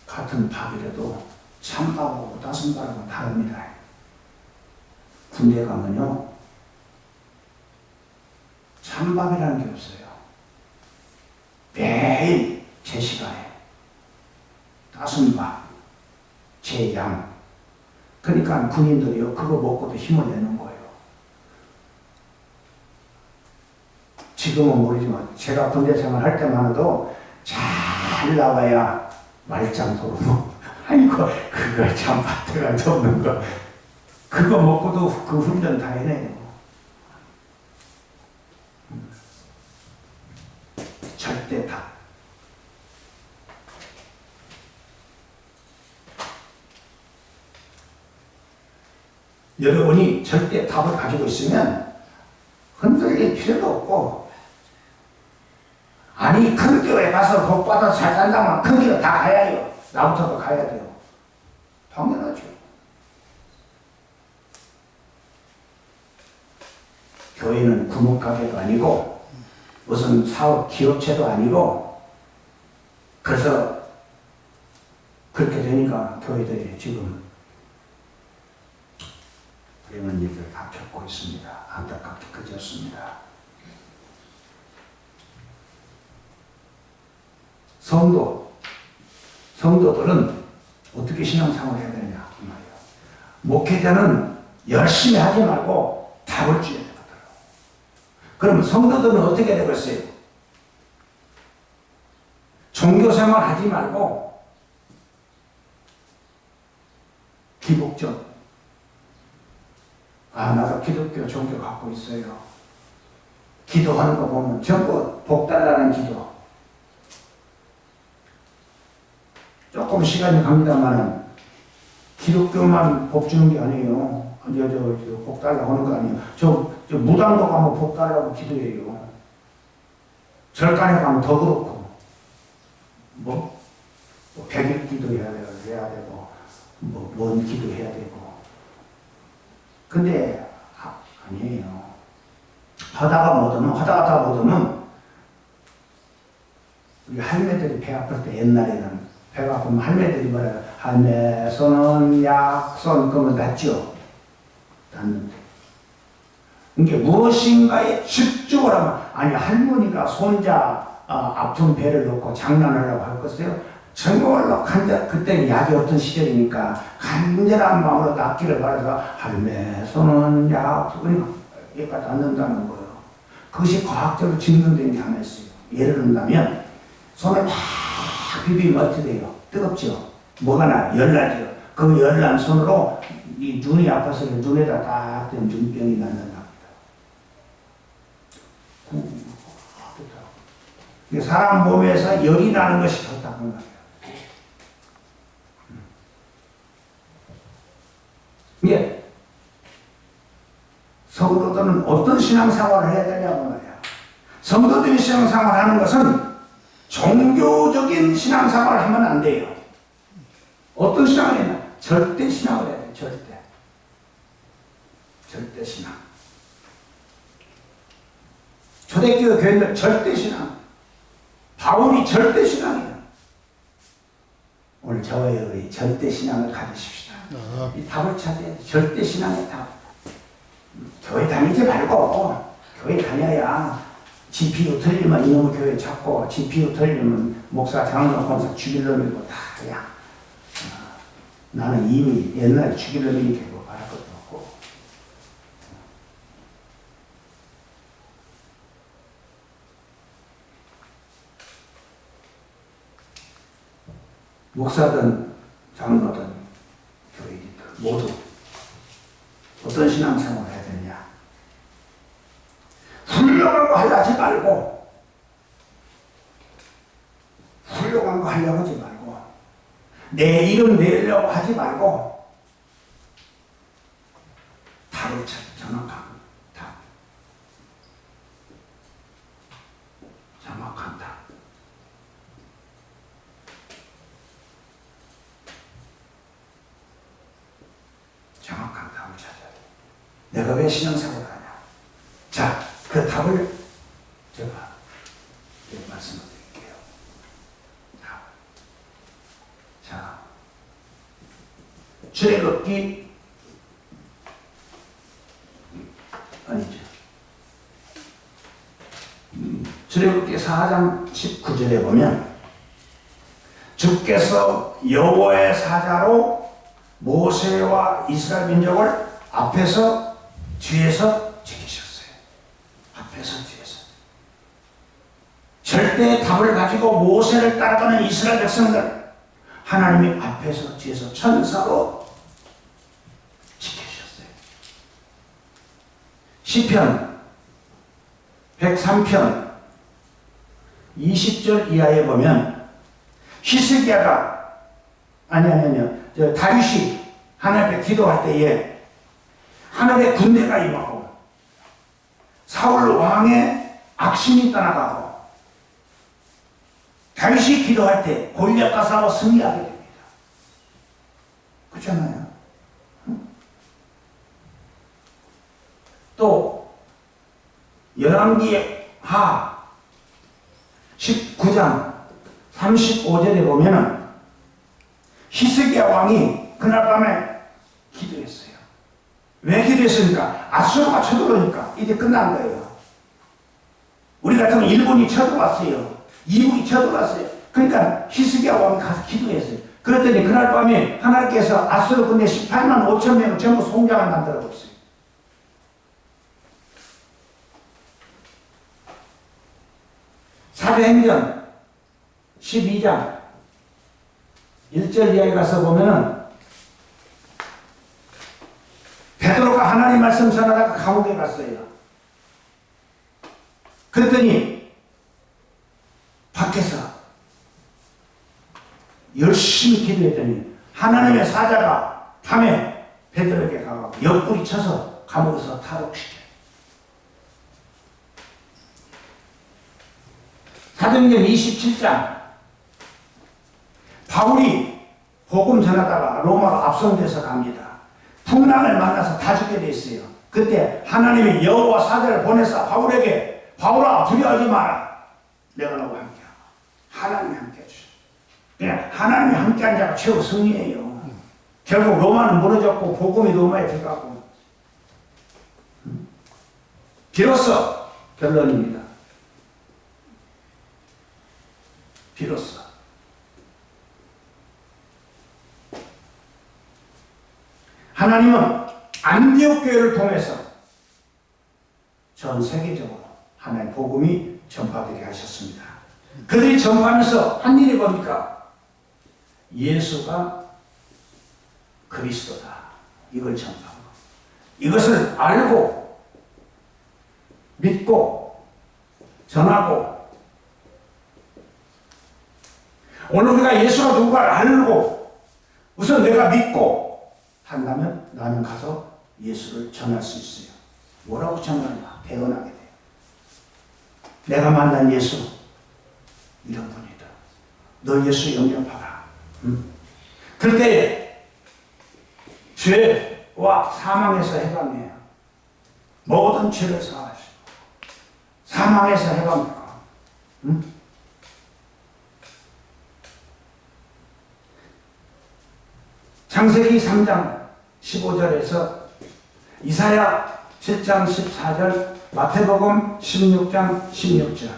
같은 밥이라도 찬밥하고 따순 밥하고 다릅니다. 군대 가면요 찬밥이라는 게 없어요. 매일 제 시간에 따순 밥, 제 양. 그러니까 군인들이요 그거 먹고도 힘을 내는 거예요. 지금은 모르지만 제가 군대 생활할 때만 해도 잘 나와야 말짱도로 아이고 그거 참 밭에가 없는 거 그거 먹고도 그 훈련 다 해내요. 절대 다. 여러분이 절대 답을 가지고 있으면 흔들릴 필요도 없고 아니 큰 교회 가서 복 받아서 잘 산다면 큰 교회 다 가야 해요. 나부터도 가야 돼요. 당연하죠. 교회는 구멍가게도 아니고 무슨 사업 기업체도 아니고 그래서 그렇게 되니까 교회들이 지금 이런 일들 다 겪고 있습니다. 안타깝게 그지없습니다. 성도들은 어떻게 신앙생활을 해야 되냐 그 말이에요. 목회자는 열심히 하지 말고 답을 줘야 되거든요. 그럼 성도들은 어떻게 되겠어요? 종교생활 하지 말고 기복적 나도 기독교 종교 갖고 있어요. 기도하는 거 보면 전부 복 달라는 기도. 조금 시간이 갑니다만은 기독교만 복 주는 게 아니에요. 복 달라고 하는 거 아니에요. 저 무당도 가면 복 달라고 기도해요. 절간에 가면 더 그렇고 백일 기도해야 되고 뭔 기도해야 되고 근데 아니에요. 하다가 못하면 우리 할매들이 배 아플 때 옛날에는 배가 아프면 할매들이 뭐래요? 할매 손은 약손 그러면 낫죠? 낫는데 이게 무엇인가에 집중을 하면 아니 할머니가 손자 아픈 배를 놓고 장난하려고 할 것이요? 정말로 그때는 약이 없던 시절이니까 간절한 마음으로 낫기를 바라서 할매 손은 약손 얘가 낫는다는 거예요. 그것이 과학적으로 증명된 게 하나 있어요. 예를 든다면 손을 막 비비면 어떻게 돼요? 뜨겁죠? 뭐가 나요? 열나죠? 그 열난 손으로 이 눈이 아파서 눈에다 딱 댄 눈병이 낫는답니다. 사람 몸에서 열이 나는 것이 좋다는 거예요. 이게 성도들은 어떤 신앙생활을 해야 되냐고 말이야. 성도들이 신앙생활을 하는 것은 종교적인 신앙생활을 하면 안 돼요. 어떤 신앙을 해야 되나? 절대 신앙을 해야 돼요. 절대 신앙. 초대교회 교인들 절대 신앙. 바울이 절대 신앙이에요. 오늘 저와 여러분이 절대 신앙을 가지십시다. 이 답을 찾아야 돼. 절대 신앙의 답. 교회 다니지 말고 교회 다녀야 GPU 틀리면 이놈의 교회 찾고 GPU 틀리면 목사 장로 권사 죽일 놈이고 다야. 나는 이미 옛날에 죽일 놈이니까 뭐 말할 것도 없고. 목사든 장로든 교인이든 모두 어떤 신앙생활을 해야 되느냐. 훌륭한 거 하려지 말고 훌륭한 거 하려고 하지 말고 내 이름 내려고 하지 말고 답을 찾아. 정확한 답. 정확한 답. 정확한 답을 찾아야 돼. 내가 왜 신앙생활을 하냐? 자, 그 답을 제가 말씀을 드릴게요. 답. 자, 출애굽기 아니죠. 출애굽기 4장 19절에 보면 주께서 여호와의 사자로 모세와 이스라엘 민족을 앞에서 뒤에서 지키셨어요. 앞에서 뒤에서. 절대의 답을 가지고 모세를 따라가는 이스라엘 백성들 하나님이 앞에서 뒤에서 천사로 지키셨어요. 시편 103편 20절 이하에 보면 히스기야가 다윗이 하나님께 기도할 때에 하늘의 군대가 임하고 사울 왕의 악심이 떠나가고 다윗이 기도할 때 골리앗과 싸워 승리하게 됩니다. 그렇잖아요. 또 열왕기 하 19장 35절에 보면은 히스기야 왕이 그날 밤에 기도했어요. 왜 기도했습니까? 아수르가 쳐들어오니까 이제 끝난 거예요. 우리 같으면 일본이 쳐들어왔어요. 이국이 쳐들어왔어요. 그러니까 히스기야 왕이 가서 기도했어요. 그랬더니 그날 밤에 하나님께서 아수르 군대 18만 5천 명을 전부 송장을 만들어 줬어요. 사도행전 12장 1절 이하에 가서 보면은 베드로가 하나님 말씀 전하다가 감옥에 갔어요. 그랬더니 밖에서 열심히 기도했더니 하나님의 사자가 밤에 베드로에게 가고 옆구리 쳐서 감옥에서 탈옥시켜요. 사도행전 27장 바울이 복음 전하다가 로마로 압송돼서 갑니다. 풍랑을 만나서 다 죽게 돼 있어요. 그때 하나님이 여호와 사자를 보내서 바울에게 바울아 두려워하지 마라. 내가 너와 함께하고 하나님이 함께해 주셔. 그냥 하나님이 함께한 자가 최고 승리예요. 결국 로마는 무너졌고 복음이 로마에 들어가고 비로소 결론입니다. 비로소 하나님은 안디옥 교회를 통해서 전 세계적으로 하나님의 복음이 전파되게 하셨습니다. 그들이 전파하면서 한 일이 뭡니까? 예수가 그리스도다. 이걸 전파하고 이것을 알고 믿고 전하고 오늘 우리가 예수가 누구를 알고 우선 내가 믿고 한다면 나는 가서 예수를 전할 수 있어요. 뭐라고 전하냐? 대언하게 돼요. 내가 만난 예수 이런 분이다. 너 예수 영접하라. 그럴 때 죄와 사망에서 해방해요. 모든 죄를 사하시고 사망에서 해방하고 창세기 3장 15절에서 이사야 7장 14절 마태복음 16장 16절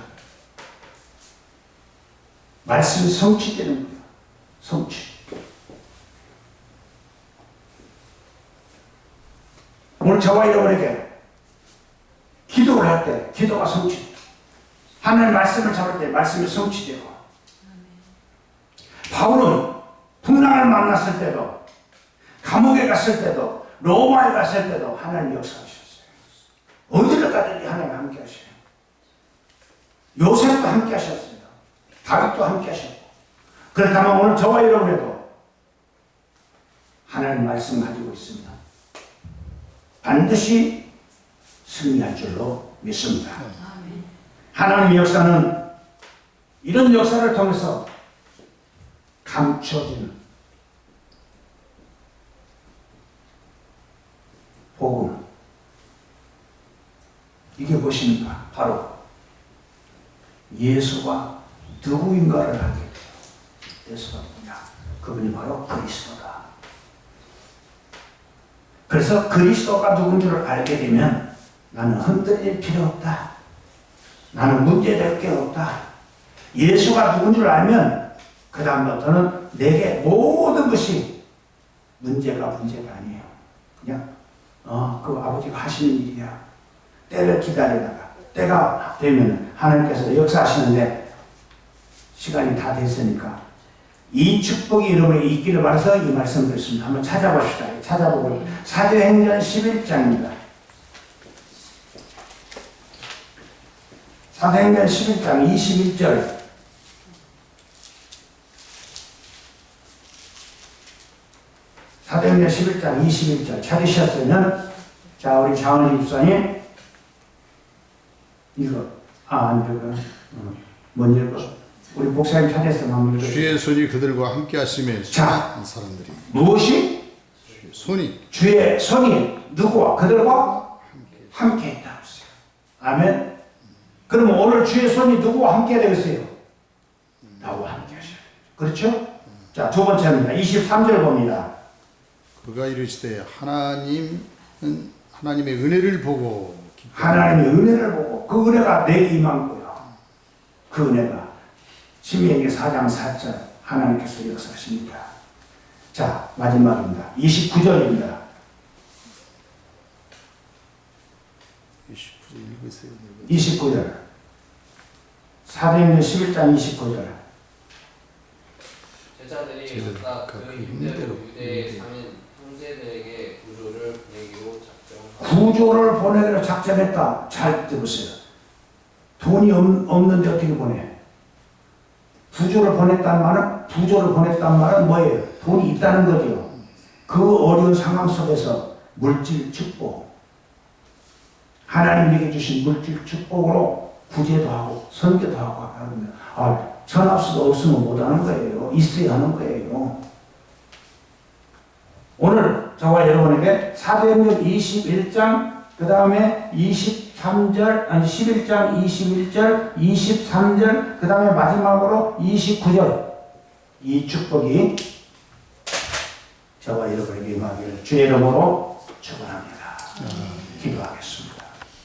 말씀이 성취되는 거예요. 성취. 오늘 저와 여러분에게 기도를 할 때 기도가 성취. 하나님의 말씀을 잡을 때 말씀이 성취되고 바울은 풍랑을 만났을 때도 감옥에 갔을 때도 로마에 갔을 때도 하나님 역사하셨어요. 어디를 가든지 하나님 함께 하셔요. 요셉도 함께 하셨어요. 다윗도 함께 하셨고 그렇다면 오늘 저와 여러분에도 하나님 말씀 가지고 있습니다. 반드시 승리할 줄로 믿습니다. 하나님의 역사는 이런 역사를 통해서 감춰지는 복음, 이게 무엇입니까? 바로 예수가 누구인가를 알게 돼요. 예수가 누구냐? 그분이 바로 그리스도다. 그래서 그리스도가 누군 줄 알게 되면 나는 흔들릴 필요 없다. 나는 문제될 게 없다. 예수가 누군 줄 알면 그 다음부터는 내게 모든 것이 문제가 아니에요. 그냥 그 아버지가 하시는 일이야. 때를 기다리다가 때가 되면 하나님께서 역사하시는데 시간이 다 됐으니까 이 축복이 여러분에게 있기를 바라서 이 말씀 드렸습니다. 한번 찾아봅시다. 찾아보고 사도행전 11장입니다. 사도행전 11장 21절. 사도행전 11장 21절 찾으셨으면 자 우리 장은희 집사님 이거 안 읽어. 못 읽어. 우리 목사님 찾았으면 한번 읽어. 주의 손이 그들과 함께 하심에 자, 사람들이 무엇이? 주의 손이 누구와 그들과 함께 했다고 했어요. 아멘. 그러면 오늘 주의 손이 누구와 함께 되겠어요? 나와 함께 하셔요. 그렇죠? 자, 두 번째입니다. 23절 봅니다. 그가 이르시되 하나님은 하나님의 은혜를 보고 하나님의 은혜를 보고 그 은혜가 내게 임한 거예요. 그 은혜가 신명기 4장 4절 하나님께서 역사하십니다. 자, 마지막입니다. 29절입니다. 29절. 사도행전 11장 29절. 제자들이 각각 그 힘대로 유대에 사는 형제들에게 구조를 보내기로 작정했다. 잘 들으세요. 돈이 없는데 어떻게 보내? 부조를 보냈단 말은 뭐예요? 돈이 있다는 거죠. 그 어려운 상황 속에서 물질 축복, 하나님에게 주신 물질 축복으로 구제도 하고 선교도 하고 하면 전합수가 없으면 못하는 거예요. 있어야 하는 거예요. 오늘 저와 여러분에게 사도행전 21장 그 다음에 23절 11장 21절 23절 그 다음에 마지막으로 29절 이 축복이 저와 여러분에게 임하기를 주의 이름으로 축원합니다.